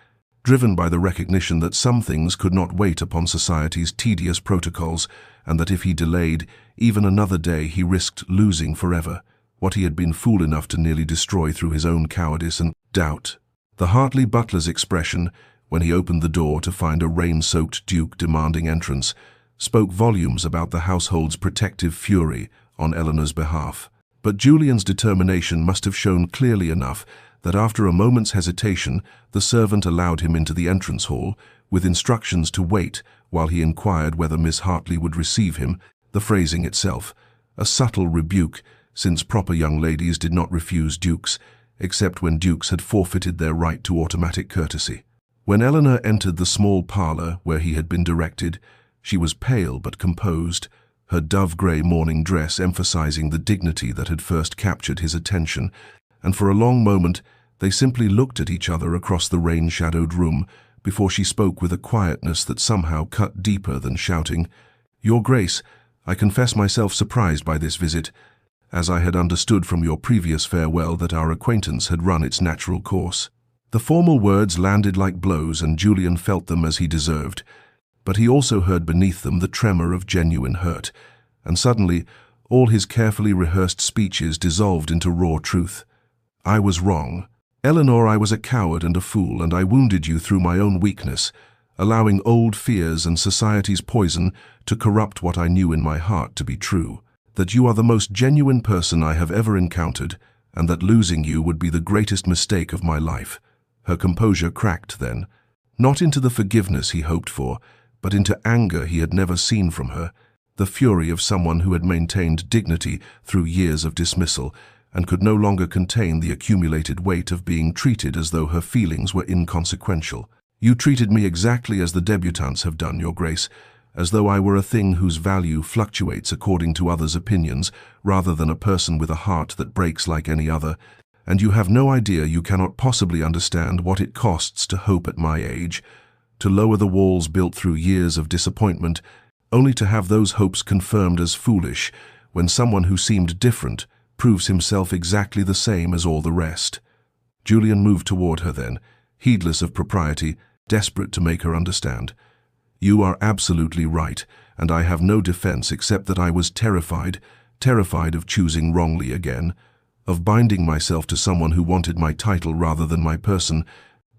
driven by the recognition that some things could not wait upon society's tedious protocols, and that if he delayed even another day he risked losing forever what he had been fool enough to nearly destroy through his own cowardice and doubt. The Hartley butler's expression, when he opened the door to find a rain-soaked Duke demanding entrance, spoke volumes about the household's protective fury on Eleanor's behalf. But Julian's determination must have shown clearly enough that after a moment's hesitation, the servant allowed him into the entrance hall, with instructions to wait while he inquired whether Miss Hartley would receive him, the phrasing itself, a subtle rebuke, since proper young ladies did not refuse dukes, except when dukes had forfeited their right to automatic courtesy. When Eleanor entered the small parlour where he had been directed, she was pale but composed, her dove-grey morning dress emphasizing the dignity that had first captured his attention, and for a long moment they simply looked at each other across the rain-shadowed room before she spoke with a quietness that somehow cut deeper than shouting, "Your Grace, I confess myself surprised by this visit, as I had understood from your previous farewell that our acquaintance had run its natural course." The formal words landed like blows, and Julian felt them as he deserved, but he also heard beneath them the tremor of genuine hurt, and suddenly all his carefully rehearsed speeches dissolved into raw truth. "I was wrong. Eleanor, I was a coward and a fool, and I wounded you through my own weakness, allowing old fears and society's poison to corrupt what I knew in my heart to be true. That you are the most genuine person I have ever encountered, and that losing you would be the greatest mistake of my life." Her composure cracked then, not into the forgiveness he hoped for, but into anger he had never seen from her, the fury of someone who had maintained dignity through years of dismissal, and could no longer contain the accumulated weight of being treated as though her feelings were inconsequential. "You treated me exactly as the debutantes have done, Your Grace, as though I were a thing whose value fluctuates according to others' opinions, rather than a person with a heart that breaks like any other, and you have no idea, you cannot possibly understand what it costs to hope at my age, to lower the walls built through years of disappointment, only to have those hopes confirmed as foolish, when someone who seemed different proves himself exactly the same as all the rest." Julian moved toward her then, heedless of propriety, desperate to make her understand. "You are absolutely right, and I have no defense except that I was terrified of choosing wrongly again, of binding myself to someone who wanted my title rather than my person,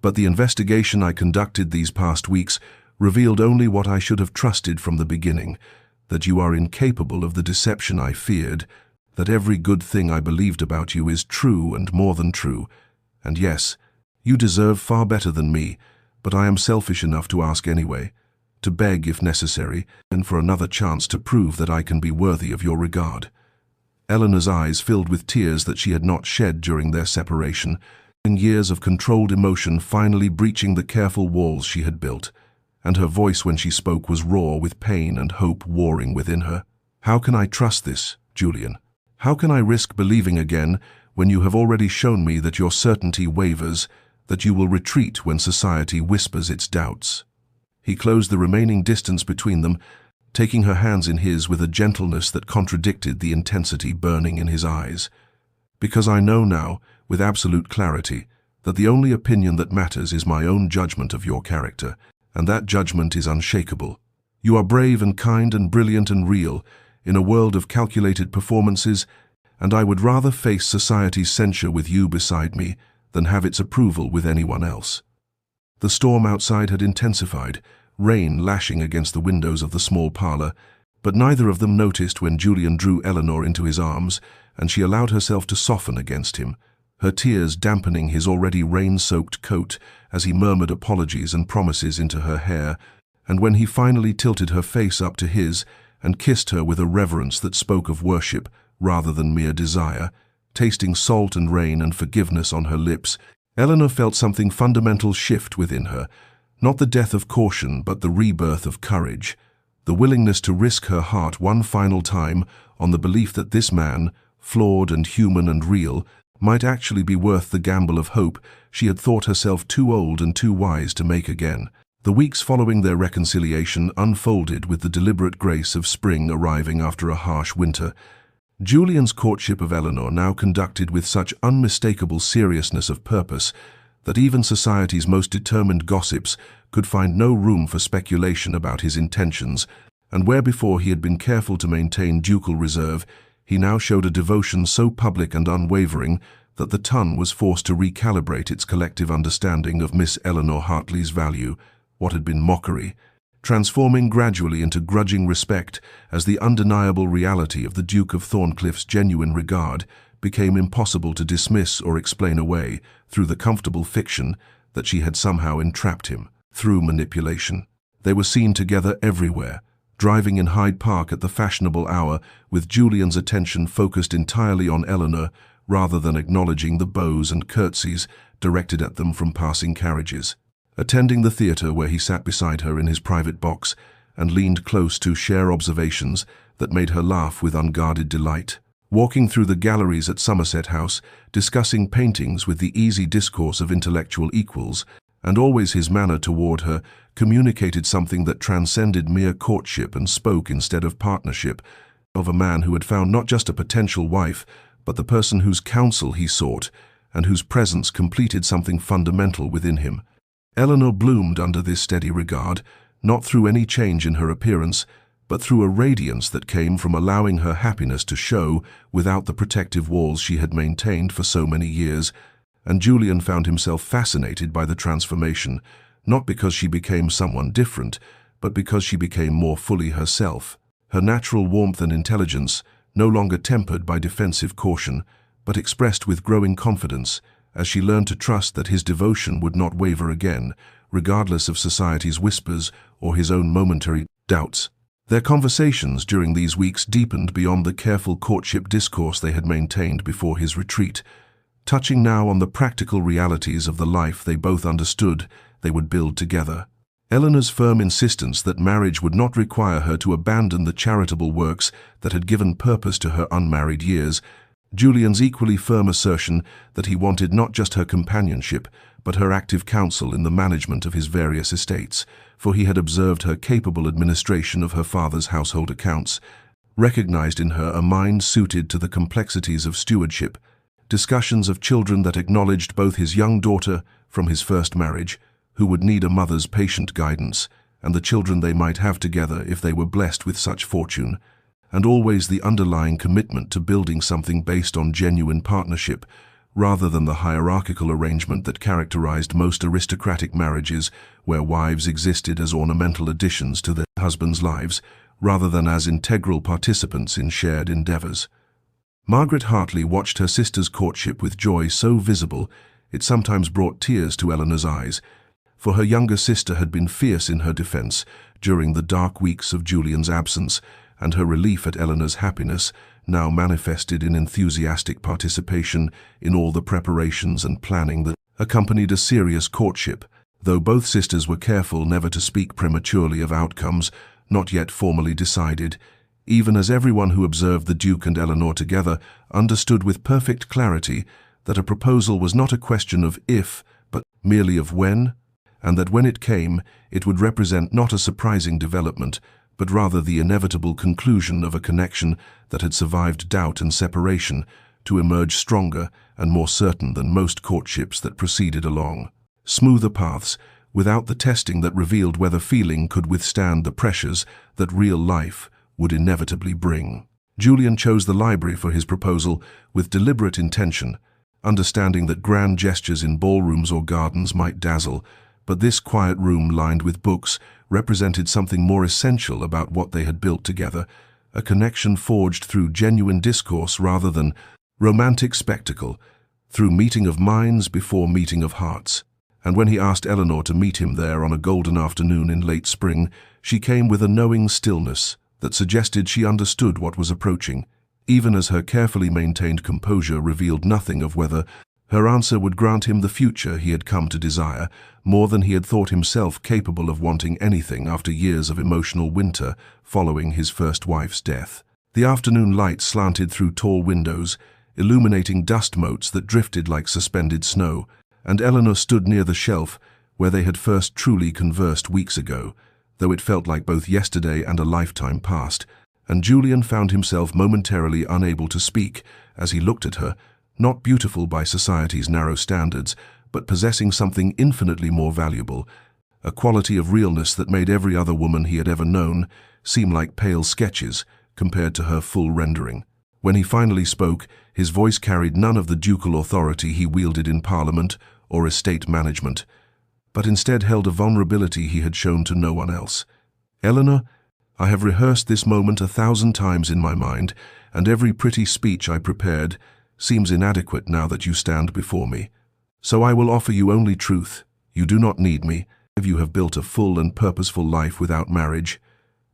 but the investigation I conducted these past weeks revealed only what I should have trusted from the beginning, that you are incapable of the deception I feared, that every good thing I believed about you is true and more than true, and yes, you deserve far better than me, but I am selfish enough to ask anyway, to beg if necessary, and for another chance to prove that I can be worthy of your regard." Eleanor's eyes filled with tears that she had not shed during their separation, and years of controlled emotion finally breaching the careful walls she had built, and her voice when she spoke was raw with pain and hope warring within her. "How can I trust this, Julian? How can I risk believing again when you have already shown me that your certainty wavers, that you will retreat when society whispers its doubts?" He closed the remaining distance between them, taking her hands in his with a gentleness that contradicted the intensity burning in his eyes. "Because I know now, with absolute clarity, that the only opinion that matters is my own judgment of your character, and that judgment is unshakable. You are brave and kind and brilliant and real, in a world of calculated performances, and I would rather face society's censure with you beside me than have its approval with anyone else." The storm outside had intensified, rain lashing against the windows of the small parlour, but neither of them noticed when Julian drew Eleanor into his arms, and she allowed herself to soften against him, her tears dampening his already rain-soaked coat as he murmured apologies and promises into her hair, and when he finally tilted her face up to his and kissed her with a reverence that spoke of worship rather than mere desire, tasting salt and rain and forgiveness on her lips, Eleanor felt something fundamental shift within her, not the death of caution but the rebirth of courage, the willingness to risk her heart one final time on the belief that this man, flawed and human and real, might actually be worth the gamble of hope she had thought herself too old and too wise to make again. The weeks following their reconciliation unfolded with the deliberate grace of spring arriving after a harsh winter. Julian's courtship of Eleanor now conducted with such unmistakable seriousness of purpose that even society's most determined gossips could find no room for speculation about his intentions, and where before he had been careful to maintain ducal reserve, he now showed a devotion so public and unwavering that the ton was forced to recalibrate its collective understanding of Miss Eleanor Hartley's value, what had been mockery, transforming gradually into grudging respect as the undeniable reality of the Duke of Thornecliffe's genuine regard became impossible to dismiss or explain away through the comfortable fiction that she had somehow entrapped him through manipulation. They were seen together everywhere, driving in Hyde Park at the fashionable hour, with Julian's attention focused entirely on Eleanor rather than acknowledging the bows and curtsies directed at them from passing carriages. Attending the theatre, where he sat beside her in his private box and leaned close to share observations that made her laugh with unguarded delight. Walking through the galleries at Somerset House, discussing paintings with the easy discourse of intellectual equals, and always his manner toward her communicated something that transcended mere courtship and spoke, instead of partnership, of a man who had found not just a potential wife, but the person whose counsel he sought, and whose presence completed something fundamental within him. Eleanor bloomed under this steady regard, not through any change in her appearance, but through a radiance that came from allowing her happiness to show without the protective walls she had maintained for so many years, and Julian found himself fascinated by the transformation, not because she became someone different, but because she became more fully herself, her natural warmth and intelligence no longer tempered by defensive caution, but expressed with growing confidence, as she learned to trust that his devotion would not waver again, regardless of society's whispers or his own momentary doubts. Their conversations during these weeks deepened beyond the careful courtship discourse they had maintained before his retreat, touching now on the practical realities of the life they both understood they would build together. Eleanor's firm insistence that marriage would not require her to abandon the charitable works that had given purpose to her unmarried years, Julian's equally firm assertion that he wanted not just her companionship, but her active counsel in the management of his various estates, for he had observed her capable administration of her father's household accounts, recognized in her a mind suited to the complexities of stewardship, discussions of children that acknowledged both his young daughter from his first marriage, who would need a mother's patient guidance, and the children they might have together if they were blessed with such fortune, and always the underlying commitment to building something based on genuine partnership, rather than the hierarchical arrangement that characterized most aristocratic marriages, where wives existed as ornamental additions to their husbands' lives, rather than as integral participants in shared endeavors. Margaret Hartley watched her sister's courtship with joy so visible it sometimes brought tears to Eleanor's eyes, for her younger sister had been fierce in her defense during the dark weeks of Julian's absence, and her relief at Eleanor's happiness now manifested in enthusiastic participation in all the preparations and planning that accompanied a serious courtship, though both sisters were careful never to speak prematurely of outcomes not yet formally decided, even as everyone who observed the Duke and Eleanor together understood with perfect clarity that a proposal was not a question of if, but merely of when, and that when it came, it would represent not a surprising development, but rather the inevitable conclusion of a connection that had survived doubt and separation to emerge stronger and more certain than most courtships that proceeded along smoother paths, without the testing that revealed whether feeling could withstand the pressures that real life would inevitably bring. Julian chose the library for his proposal with deliberate intention, understanding that grand gestures in ballrooms or gardens might dazzle, but this quiet room lined with books represented something more essential about what they had built together, a connection forged through genuine discourse rather than romantic spectacle, through meeting of minds before meeting of hearts. And when he asked Eleanor to meet him there on a golden afternoon in late spring, she came with a knowing stillness that suggested she understood what was approaching, even as her carefully maintained composure revealed nothing of whether her answer would grant him the future he had come to desire, more than he had thought himself capable of wanting anything after years of emotional winter following his first wife's death. The afternoon light slanted through tall windows, illuminating dust motes that drifted like suspended snow, and Eleanor stood near the shelf where they had first truly conversed weeks ago, though it felt like both yesterday and a lifetime past, and Julian found himself momentarily unable to speak as he looked at her, not beautiful by society's narrow standards, but possessing something infinitely more valuable, a quality of realness that made every other woman he had ever known seem like pale sketches compared to her full rendering. When he finally spoke, his voice carried none of the ducal authority he wielded in Parliament or estate management, but instead held a vulnerability he had shown to no one else. "Eleanor, I have rehearsed this moment 1,000 times in my mind, and every pretty speech I prepared seems inadequate now that you stand before me. So I will offer you only truth. You do not need me. You have built a full and purposeful life without marriage.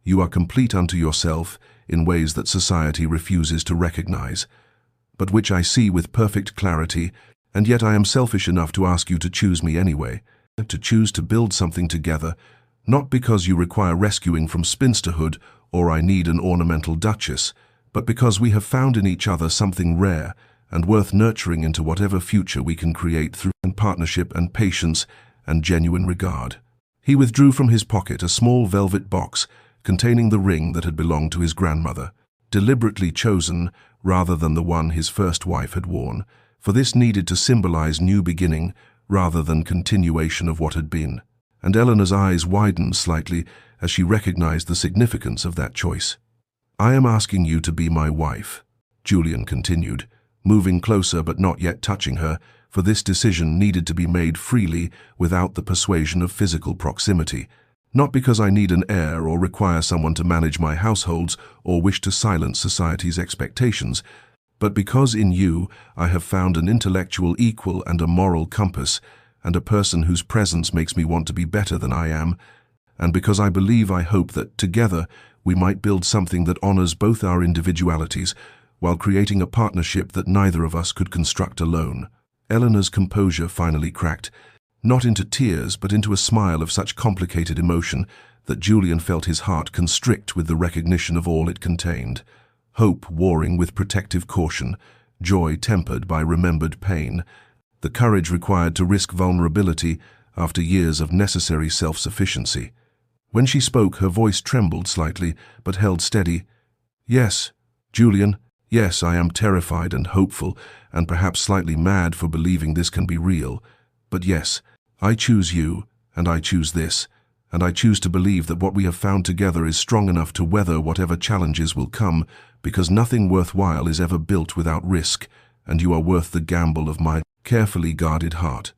You are complete unto yourself in ways that society refuses to recognize, but which I see with perfect clarity, and yet I am selfish enough to ask you to choose me anyway, to choose to build something together, not because you require rescuing from spinsterhood or I need an ornamental duchess, but because we have found in each other something rare and worth nurturing into whatever future we can create through partnership and patience and genuine regard." He withdrew from his pocket a small velvet box containing the ring that had belonged to his grandmother, deliberately chosen rather than the one his first wife had worn, for this needed to symbolize new beginning rather than continuation of what had been. And Eleanor's eyes widened slightly as she recognized the significance of that choice. "I am asking you to be my wife," Julian continued, moving closer but not yet touching her, for this decision needed to be made freely without the persuasion of physical proximity. "Not because I need an heir or require someone to manage my households or wish to silence society's expectations, but because in you I have found an intellectual equal and a moral compass, and a person whose presence makes me want to be better than I am, and because I hope that, together, we might build something that honors both our individualities, while creating a partnership that neither of us could construct alone." Eleanor's composure finally cracked, not into tears but into a smile of such complicated emotion that Julian felt his heart constrict with the recognition of all it contained. Hope warring with protective caution, joy tempered by remembered pain, the courage required to risk vulnerability after years of necessary self-sufficiency. When she spoke, her voice trembled slightly but held steady. "Yes, Julian, yes, I am terrified and hopeful, and perhaps slightly mad for believing this can be real. But yes, I choose you, and I choose this, and I choose to believe that what we have found together is strong enough to weather whatever challenges will come, because nothing worthwhile is ever built without risk, and you are worth the gamble of my carefully guarded heart."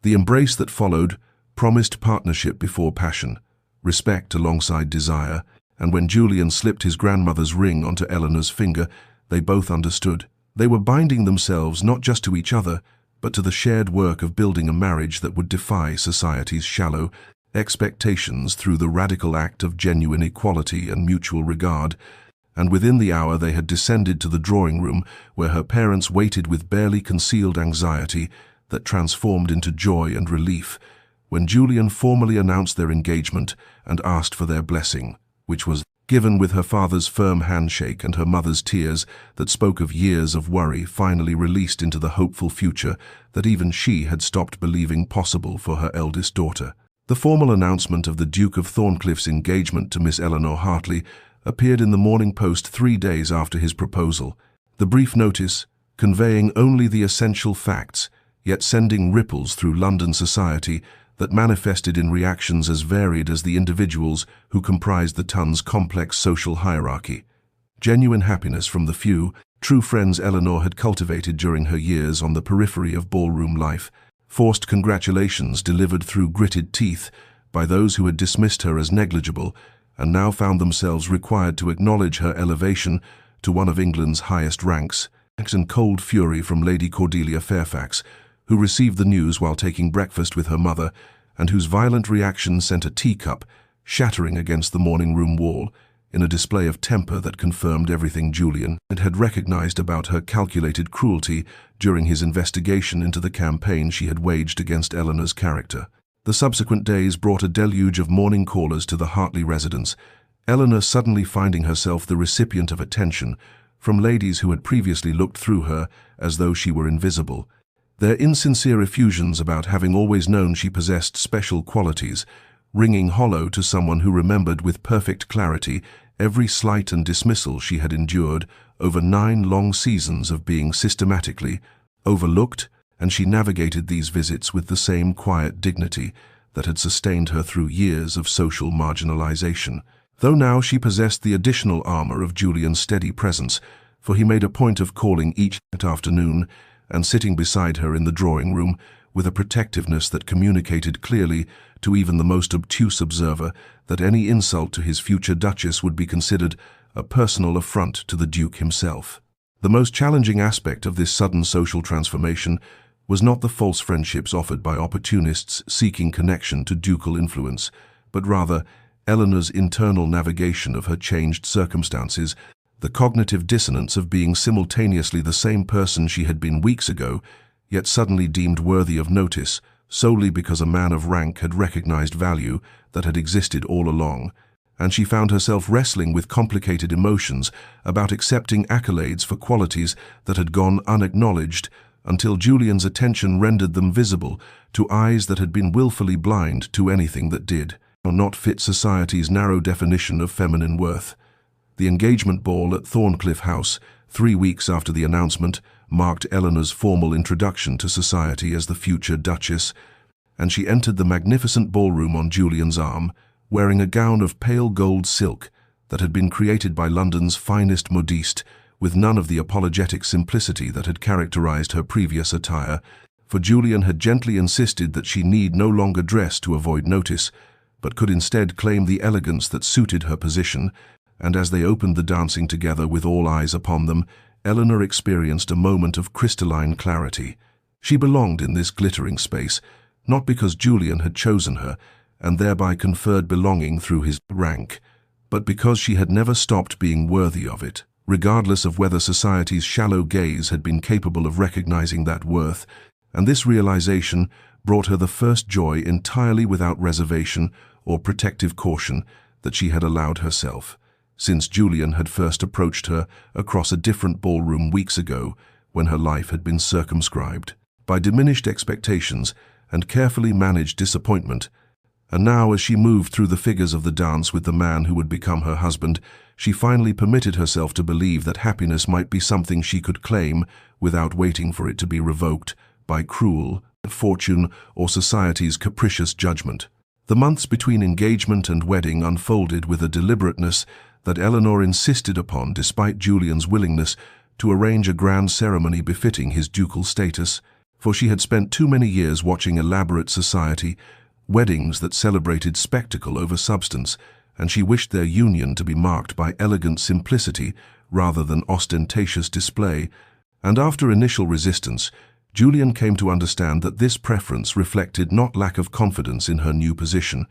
The embrace that followed promised partnership before passion, respect alongside desire, and when Julian slipped his grandmother's ring onto Eleanor's finger, they both understood. They were binding themselves not just to each other, but to the shared work of building a marriage that would defy society's shallow expectations through the radical act of genuine equality and mutual regard. And within the hour they had descended to the drawing room, where her parents waited with barely concealed anxiety that transformed into joy and relief, when Julian formally announced their engagement and asked for their blessing, which was given with her father's firm handshake and her mother's tears that spoke of years of worry finally released into the hopeful future that even she had stopped believing possible for her eldest daughter. The formal announcement of the Duke of Thornecliffe's engagement to Miss Eleanor Hartley appeared in the Morning Post 3 days after his proposal. The brief notice, conveying only the essential facts, yet sending ripples through London society that manifested in reactions as varied as the individuals who comprised the Tun's complex social hierarchy. Genuine happiness from the few, true friends Eleanor had cultivated during her years on the periphery of ballroom life, forced congratulations delivered through gritted teeth by those who had dismissed her as negligible and now found themselves required to acknowledge her elevation to one of England's highest ranks, and cold fury from Lady Cordelia Fairfax, who received the news while taking breakfast with her mother, and whose violent reaction sent a teacup shattering against the morning-room wall in a display of temper that confirmed everything Julian had recognized about her calculated cruelty during his investigation into the campaign she had waged against Eleanor's character. The subsequent days brought a deluge of morning callers to the Hartley residence, Eleanor suddenly finding herself the recipient of attention from ladies who had previously looked through her as though she were invisible. Their insincere effusions about having always known she possessed special qualities, ringing hollow to someone who remembered with perfect clarity every slight and dismissal she had endured over 9 long seasons of being systematically overlooked, and she navigated these visits with the same quiet dignity that had sustained her through years of social marginalization. Though now she possessed the additional armor of Julian's steady presence, for he made a point of calling each afternoon and sitting beside her in the drawing room with a protectiveness that communicated clearly to even the most obtuse observer that any insult to his future Duchess would be considered a personal affront to the Duke himself. The most challenging aspect of this sudden social transformation was not the false friendships offered by opportunists seeking connection to ducal influence, but rather Eleanor's internal navigation of her changed circumstances, the cognitive dissonance of being simultaneously the same person she had been weeks ago, yet suddenly deemed worthy of notice solely because a man of rank had recognized value that had existed all along, and she found herself wrestling with complicated emotions about accepting accolades for qualities that had gone unacknowledged until Julian's attention rendered them visible to eyes that had been willfully blind to anything that did not fit society's narrow definition of feminine worth. The engagement ball at Thorncliffe House, 3 weeks after the announcement, marked Eleanor's formal introduction to society as the future Duchess, and she entered the magnificent ballroom on Julian's arm, wearing a gown of pale gold silk that had been created by London's finest modiste, with none of the apologetic simplicity that had characterized her previous attire, for Julian had gently insisted that she need no longer dress to avoid notice, but could instead claim the elegance that suited her position, and as they opened the dancing together with all eyes upon them, Eleanor experienced a moment of crystalline clarity. She belonged in this glittering space, not because Julian had chosen her, and thereby conferred belonging through his rank, but because she had never stopped being worthy of it, regardless of whether society's shallow gaze had been capable of recognizing that worth, and this realization brought her the first joy entirely without reservation or protective caution that she had allowed herself, since Julian had first approached her across a different ballroom weeks ago when her life had been circumscribed by diminished expectations and carefully managed disappointment. And now, as she moved through the figures of the dance with the man who would become her husband, she finally permitted herself to believe that happiness might be something she could claim without waiting for it to be revoked by cruel fortune or society's capricious judgment. The months between engagement and wedding unfolded with a deliberateness that Eleanor insisted upon despite Julian's willingness to arrange a grand ceremony befitting his ducal status, for she had spent too many years watching elaborate society, weddings that celebrated spectacle over substance, and she wished their union to be marked by elegant simplicity rather than ostentatious display, and after initial resistance, Julian came to understand that this preference reflected not lack of confidence in her new position,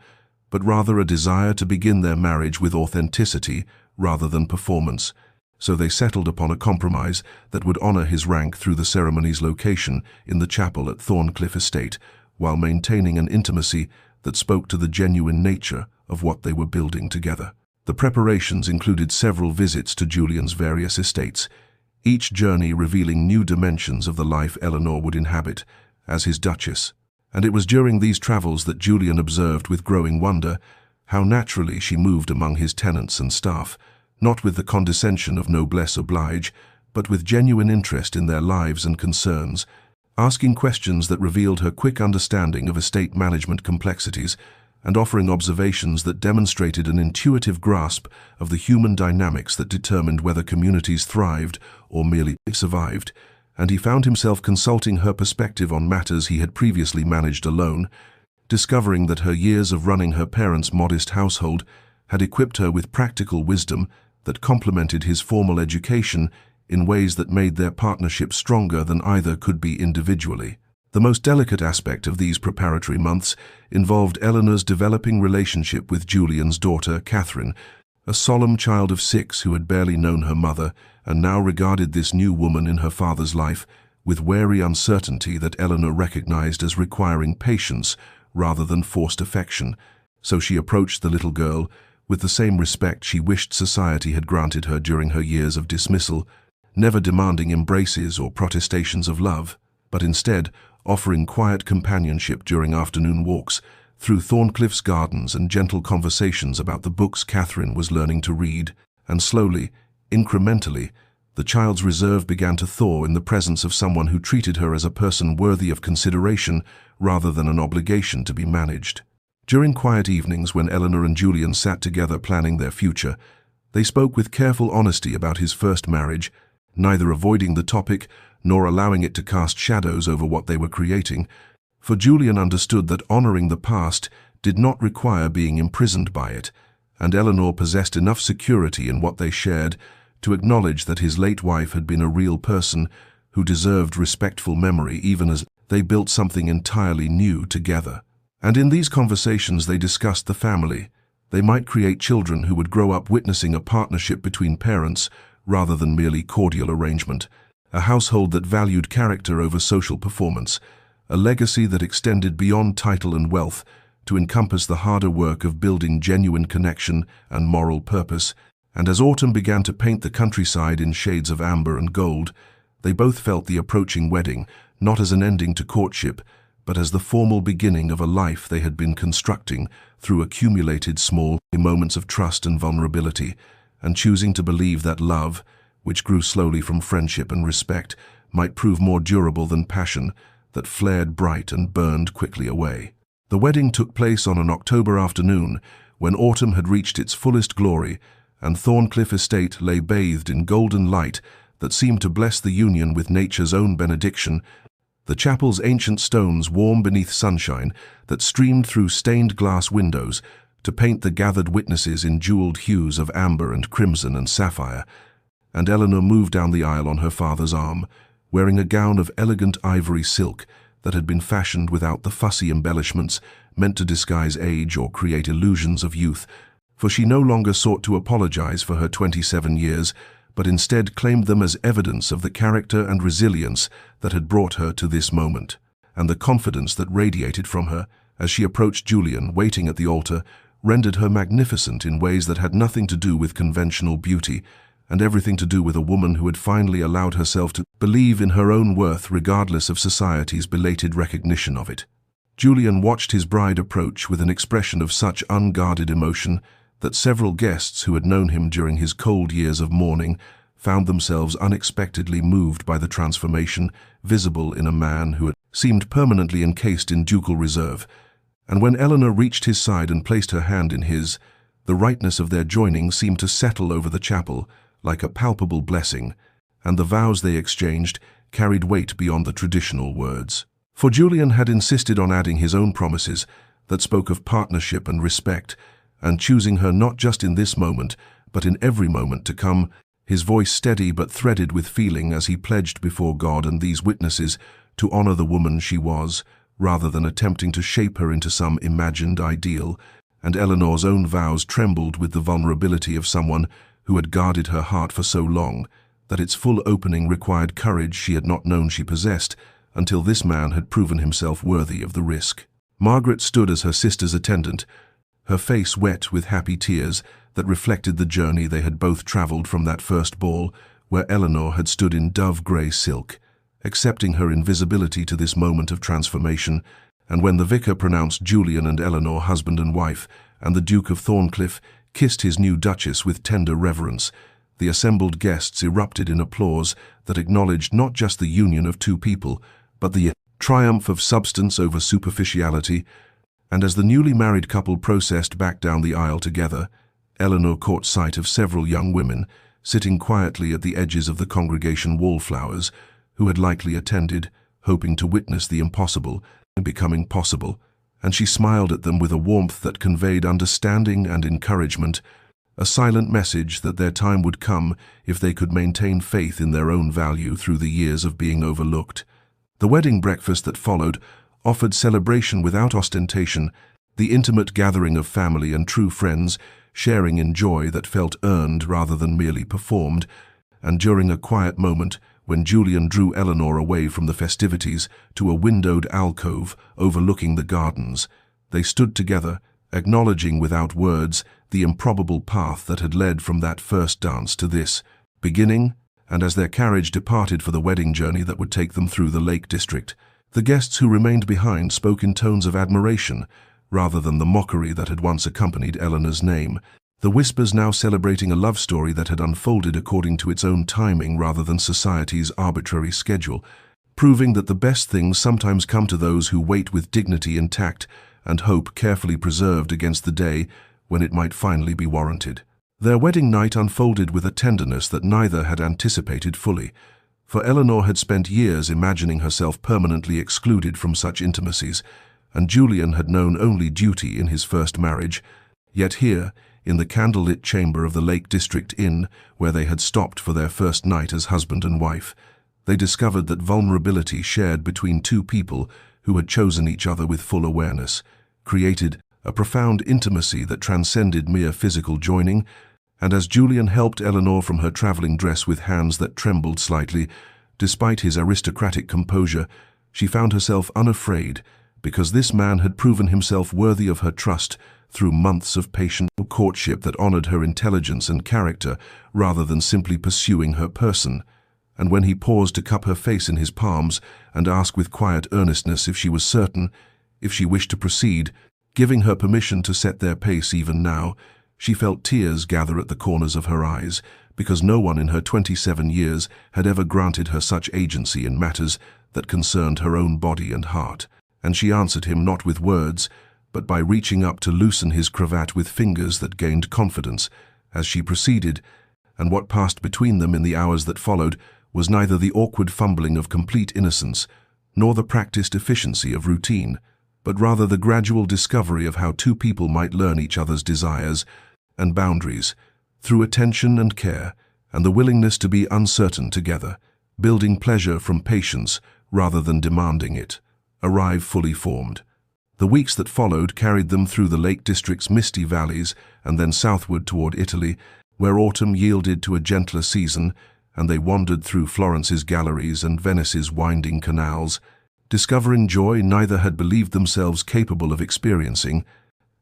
but rather a desire to begin their marriage with authenticity rather than performance, so they settled upon a compromise that would honor his rank through the ceremony's location in the chapel at Thorncliffe Estate, while maintaining an intimacy that spoke to the genuine nature of what they were building together. The preparations included several visits to Julian's various estates, each journey revealing new dimensions of the life Eleanor would inhabit as his Duchess, and it was during these travels that Julian observed with growing wonder how naturally she moved among his tenants and staff, not with the condescension of noblesse oblige, but with genuine interest in their lives and concerns, asking questions that revealed her quick understanding of estate management complexities and offering observations that demonstrated an intuitive grasp of the human dynamics that determined whether communities thrived or merely survived, and he found himself consulting her perspective on matters he had previously managed alone, discovering that her years of running her parents' modest household had equipped her with practical wisdom that complemented his formal education in ways that made their partnership stronger than either could be individually. The most delicate aspect of these preparatory months involved Eleanor's developing relationship with Julian's daughter, Catherine, a solemn child of 6 who had barely known her mother and now regarded this new woman in her father's life with wary uncertainty that Eleanor recognized as requiring patience rather than forced affection, so she approached the little girl with the same respect she wished society had granted her during her years of dismissal, never demanding embraces or protestations of love, but instead offering quiet companionship during afternoon walks through Thorncliffe's gardens and gentle conversations about the books Catherine was learning to read, and slowly, incrementally, the child's reserve began to thaw in the presence of someone who treated her as a person worthy of consideration rather than an obligation to be managed. During quiet evenings when Eleanor and Julian sat together planning their future, they spoke with careful honesty about his first marriage, neither avoiding the topic nor allowing it to cast shadows over what they were creating, for Julian understood that honoring the past did not require being imprisoned by it, and Eleanor possessed enough security in what they shared to acknowledge that his late wife had been a real person who deserved respectful memory even as they built something entirely new together. And in these conversations they discussed the family. They might create children who would grow up witnessing a partnership between parents rather than merely cordial arrangement, a household that valued character over social performance, a legacy that extended beyond title and wealth to encompass the harder work of building genuine connection and moral purpose. And as autumn began to paint the countryside in shades of amber and gold, they both felt the approaching wedding not as an ending to courtship, but as the formal beginning of a life they had been constructing through accumulated small moments of trust and vulnerability, and choosing to believe that love, which grew slowly from friendship and respect, might prove more durable than passion that flared bright and burned quickly away. The wedding took place on an October afternoon when autumn had reached its fullest glory, and Thornecliffe estate lay bathed in golden light that seemed to bless the union with nature's own benediction. The chapel's ancient stones warm beneath sunshine that streamed through stained glass windows to paint the gathered witnesses in jeweled hues of amber and crimson and sapphire, and Eleanor moved down the aisle on her father's arm, wearing a gown of elegant ivory silk that had been fashioned without the fussy embellishments meant to disguise age or create illusions of youth, for she no longer sought to apologize for her 27 years, but instead claimed them as evidence of the character and resilience that had brought her to this moment, and the confidence that radiated from her as she approached Julian, waiting at the altar, rendered her magnificent in ways that had nothing to do with conventional beauty, and everything to do with a woman who had finally allowed herself to believe in her own worth regardless of society's belated recognition of it. Julian watched his bride approach with an expression of such unguarded emotion that several guests who had known him during his cold years of mourning found themselves unexpectedly moved by the transformation visible in a man who had seemed permanently encased in ducal reserve. And when Eleanor reached his side and placed her hand in his, the rightness of their joining seemed to settle over the chapel like a palpable blessing, and the vows they exchanged carried weight beyond the traditional words. For Julian had insisted on adding his own promises that spoke of partnership and respect, and choosing her not just in this moment, but in every moment to come, his voice steady but threaded with feeling as he pledged before God and these witnesses to honor the woman she was, rather than attempting to shape her into some imagined ideal, and Eleanor's own vows trembled with the vulnerability of someone who had guarded her heart for so long that its full opening required courage she had not known she possessed until this man had proven himself worthy of the risk. Margaret stood as her sister's attendant, her face wet with happy tears that reflected the journey they had both traveled from that first ball where Eleanor had stood in dove-grey silk, accepting her invisibility to this moment of transformation, and when the vicar pronounced Julian and Eleanor husband and wife, and the Duke of Thornecliffe kissed his new duchess with tender reverence, the assembled guests erupted in applause that acknowledged not just the union of two people, but the triumph of substance over superficiality. And as the newly married couple processed back down the aisle together, Eleanor caught sight of several young women sitting quietly at the edges of the congregation wallflowers, who had likely attended, hoping to witness the impossible becoming possible, and she smiled at them with a warmth that conveyed understanding and encouragement, a silent message that their time would come if they could maintain faith in their own value through the years of being overlooked. The wedding breakfast that followed offered celebration without ostentation, the intimate gathering of family and true friends sharing in joy that felt earned rather than merely performed, and during a quiet moment when Julian drew Eleanor away from the festivities to a windowed alcove overlooking the gardens, they stood together, acknowledging without words the improbable path that had led from that first dance to this beginning, and as their carriage departed for the wedding journey that would take them through the Lake District, the guests who remained behind spoke in tones of admiration, rather than the mockery that had once accompanied Eleanor's name, the whispers now celebrating a love story that had unfolded according to its own timing rather than society's arbitrary schedule, proving that the best things sometimes come to those who wait with dignity intact and hope carefully preserved against the day when it might finally be warranted. Their wedding night unfolded with a tenderness that neither had anticipated fully, for Eleanor had spent years imagining herself permanently excluded from such intimacies, and Julian had known only duty in his first marriage. Yet here, in the candlelit chamber of the Lake District Inn, where they had stopped for their first night as husband and wife, they discovered that vulnerability shared between two people who had chosen each other with full awareness created a profound intimacy that transcended mere physical joining. And as Julian helped Eleanor from her traveling dress with hands that trembled slightly, despite his aristocratic composure, she found herself unafraid, because this man had proven himself worthy of her trust through months of patient courtship that honored her intelligence and character rather than simply pursuing her person. And when he paused to cup her face in his palms and ask with quiet earnestness if she was certain, if she wished to proceed, giving her permission to set their pace even now, she felt tears gather at the corners of her eyes, because no one in her 27 years had ever granted her such agency in matters that concerned her own body and heart. And she answered him not with words, but by reaching up to loosen his cravat with fingers that gained confidence as she proceeded, and what passed between them in the hours that followed was neither the awkward fumbling of complete innocence nor the practiced efficiency of routine, but rather the gradual discovery of how two people might learn each other's desires and boundaries through attention and care and the willingness to be uncertain together, building pleasure from patience rather than demanding it, arrive fully formed. The weeks that followed carried them through the Lake District's misty valleys and then southward toward Italy, where autumn yielded to a gentler season, and they wandered through Florence's galleries and Venice's winding canals, discovering joy neither had believed themselves capable of experiencing,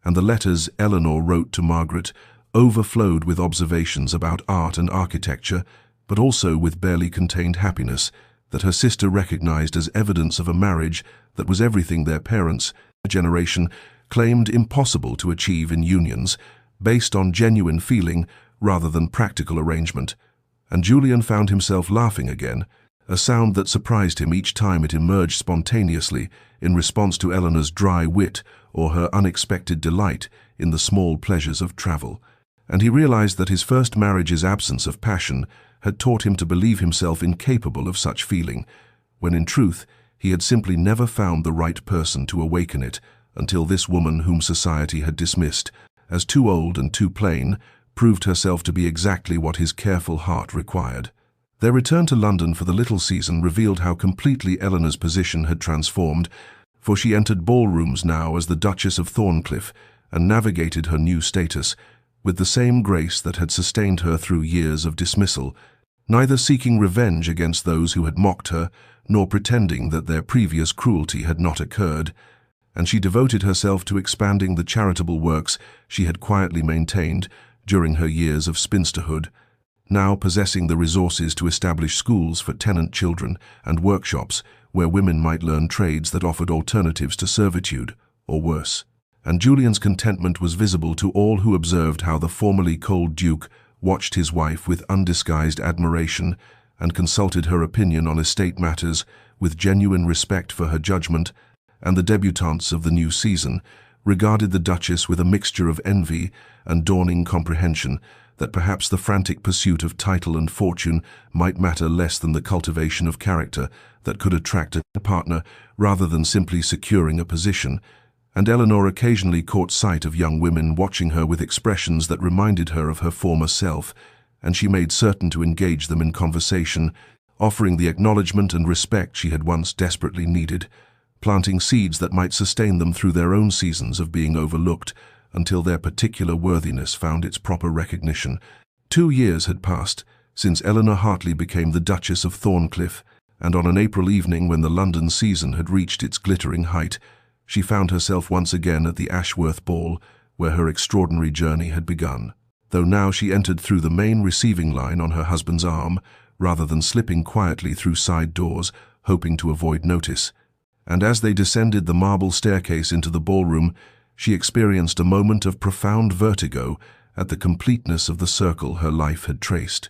and the letters Eleanor wrote to Margaret overflowed with observations about art and architecture, but also with barely contained happiness that her sister recognized as evidence of a marriage that was everything their parents, a generation, claimed impossible to achieve in unions, based on genuine feeling rather than practical arrangement. And Julian found himself laughing again, a sound that surprised him each time it emerged spontaneously in response to Eleanor's dry wit or her unexpected delight in the small pleasures of travel. And he realized that his first marriage's absence of passion had taught him to believe himself incapable of such feeling, when in truth he had simply never found the right person to awaken it until this woman whom society had dismissed as too old and too plain proved herself to be exactly what his careful heart required. Their return to London for the little season revealed how completely Eleanor's position had transformed, for she entered ballrooms now as the Duchess of Thornecliffe and navigated her new status with the same grace that had sustained her through years of dismissal, neither seeking revenge against those who had mocked her, nor pretending that their previous cruelty had not occurred, and she devoted herself to expanding the charitable works she had quietly maintained during her years of spinsterhood, now possessing the resources to establish schools for tenant children and workshops where women might learn trades that offered alternatives to servitude, or worse. And Julian's contentment was visible to all who observed how the formerly cold Duke watched his wife with undisguised admiration and consulted her opinion on estate matters with genuine respect for her judgment, and the debutantes of the new season regarded the Duchess with a mixture of envy and dawning comprehension that perhaps the frantic pursuit of title and fortune might matter less than the cultivation of character that could attract a partner rather than simply securing a position. And Eleanor occasionally caught sight of young women watching her with expressions that reminded her of her former self, and she made certain to engage them in conversation, offering the acknowledgement and respect she had once desperately needed, planting seeds that might sustain them through their own seasons of being overlooked until their particular worthiness found its proper recognition. 2 years had passed since Eleanor Hartley became the Duchess of Thornecliffe, and on an April evening when the London season had reached its glittering height, she found herself once again at the Ashworth Ball, where her extraordinary journey had begun. Though now she entered through the main receiving line on her husband's arm, rather than slipping quietly through side doors, hoping to avoid notice. And as they descended the marble staircase into the ballroom, she experienced a moment of profound vertigo at the completeness of the circle her life had traced.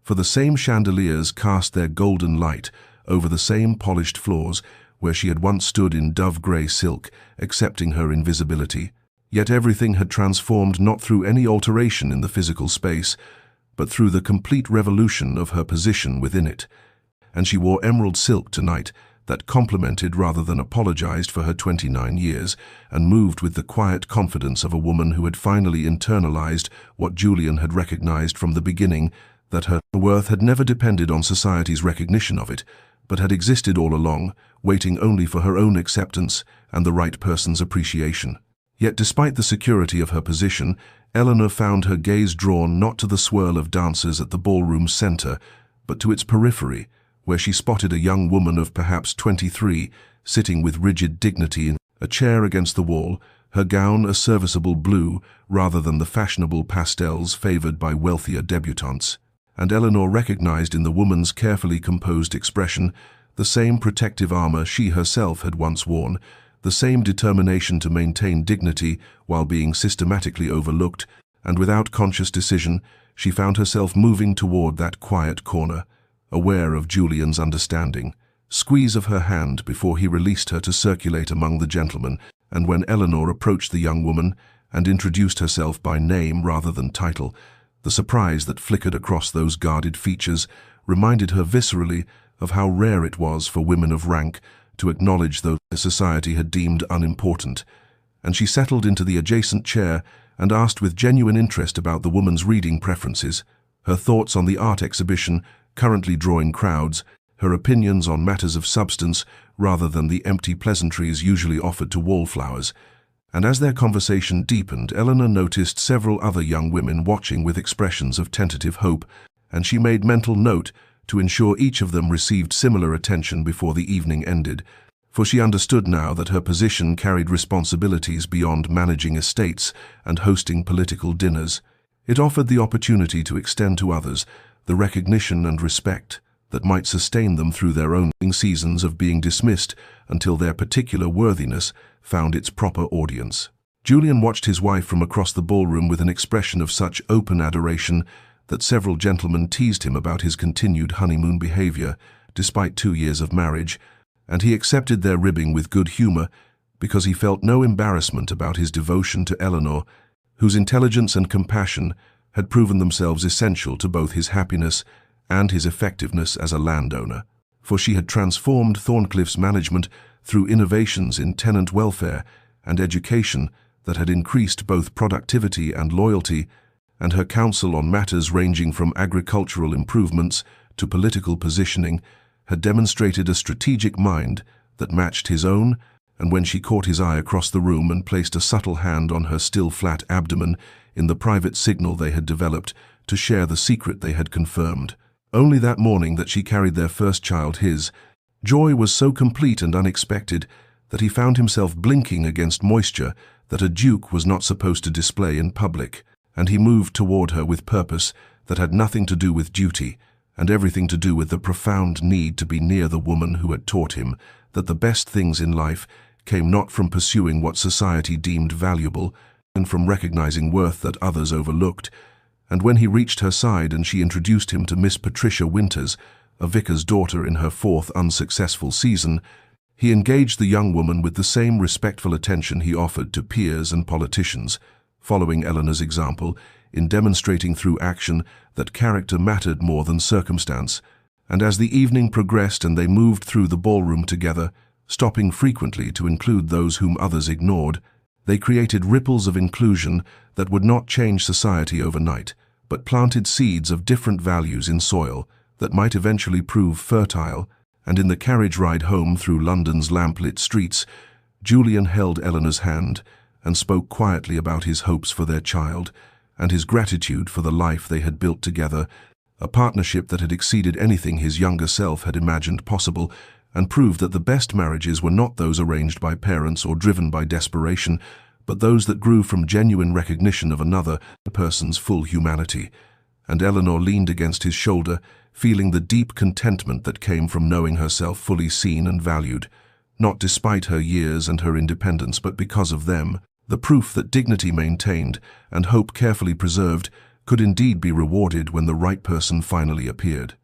For the same chandeliers cast their golden light over the same polished floors where she had once stood in dove-grey silk, accepting her invisibility. Yet everything had transformed not through any alteration in the physical space, but through the complete revolution of her position within it. And she wore emerald silk tonight that complimented rather than apologized for her 29 years, and moved with the quiet confidence of a woman who had finally internalized what Julian had recognized from the beginning, that her worth had never depended on society's recognition of it, but had existed all along, waiting only for her own acceptance and the right person's appreciation. Yet despite the security of her position, Eleanor found her gaze drawn not to the swirl of dancers at the ballroom's center, but to its periphery, where she spotted a young woman of perhaps 23, sitting with rigid dignity in a chair against the wall, her gown a serviceable blue rather than the fashionable pastels favored by wealthier debutantes. And Eleanor recognized in the woman's carefully composed expression the same protective armor she herself had once worn, the same determination to maintain dignity while being systematically overlooked, and without conscious decision, she found herself moving toward that quiet corner, aware of Julian's understanding, squeeze of her hand before he released her to circulate among the gentlemen, and when Eleanor approached the young woman and introduced herself by name rather than title, the surprise that flickered across those guarded features reminded her viscerally of how rare it was for women of rank to acknowledge those society had deemed unimportant, and she settled into the adjacent chair and asked with genuine interest about the woman's reading preferences, her thoughts on the art exhibition currently drawing crowds, her opinions on matters of substance rather than the empty pleasantries usually offered to wallflowers. And as their conversation deepened, Eleanor noticed several other young women watching with expressions of tentative hope, and she made mental note to ensure each of them received similar attention before the evening ended, for she understood now that her position carried responsibilities beyond managing estates and hosting political dinners. It offered the opportunity to extend to others the recognition and respect that might sustain them through their own seasons of being dismissed until their particular worthiness found its proper audience. Julian watched his wife from across the ballroom with an expression of such open adoration that several gentlemen teased him about his continued honeymoon behavior, despite 2 years of marriage, and he accepted their ribbing with good humor because he felt no embarrassment about his devotion to Eleanor, whose intelligence and compassion had proven themselves essential to both his happiness and his effectiveness as a landowner, for she had transformed Thorncliffe's management through innovations in tenant welfare and education that had increased both productivity and loyalty, and her counsel on matters ranging from agricultural improvements to political positioning had demonstrated a strategic mind that matched his own, and when she caught his eye across the room and placed a subtle hand on her still flat abdomen in the private signal they had developed to share the secret they had confirmed. Only that morning that she carried their first child, his joy was so complete and unexpected that he found himself blinking against moisture that a duke was not supposed to display in public, and he moved toward her with purpose that had nothing to do with duty and everything to do with the profound need to be near the woman who had taught him that the best things in life came not from pursuing what society deemed valuable and from recognizing worth that others overlooked. And when he reached her side and she introduced him to Miss Patricia Winters, a vicar's daughter in her 4th unsuccessful season, he engaged the young woman with the same respectful attention he offered to peers and politicians, following Eleanor's example in demonstrating through action that character mattered more than circumstance. And as the evening progressed and they moved through the ballroom together, stopping frequently to include those whom others ignored, they created ripples of inclusion that would not change society overnight, but planted seeds of different values in soil that might eventually prove fertile. And in the carriage ride home through London's lamplit streets, Julian held Eleanor's hand and spoke quietly about his hopes for their child and his gratitude for the life they had built together, a partnership that had exceeded anything his younger self had imagined possible, and proved that the best marriages were not those arranged by parents or driven by desperation, but those that grew from genuine recognition of another person's full humanity. And Eleanor leaned against his shoulder, feeling the deep contentment that came from knowing herself fully seen and valued, not despite her years and her independence, but because of them, the proof that dignity maintained and hope carefully preserved could indeed be rewarded when the right person finally appeared.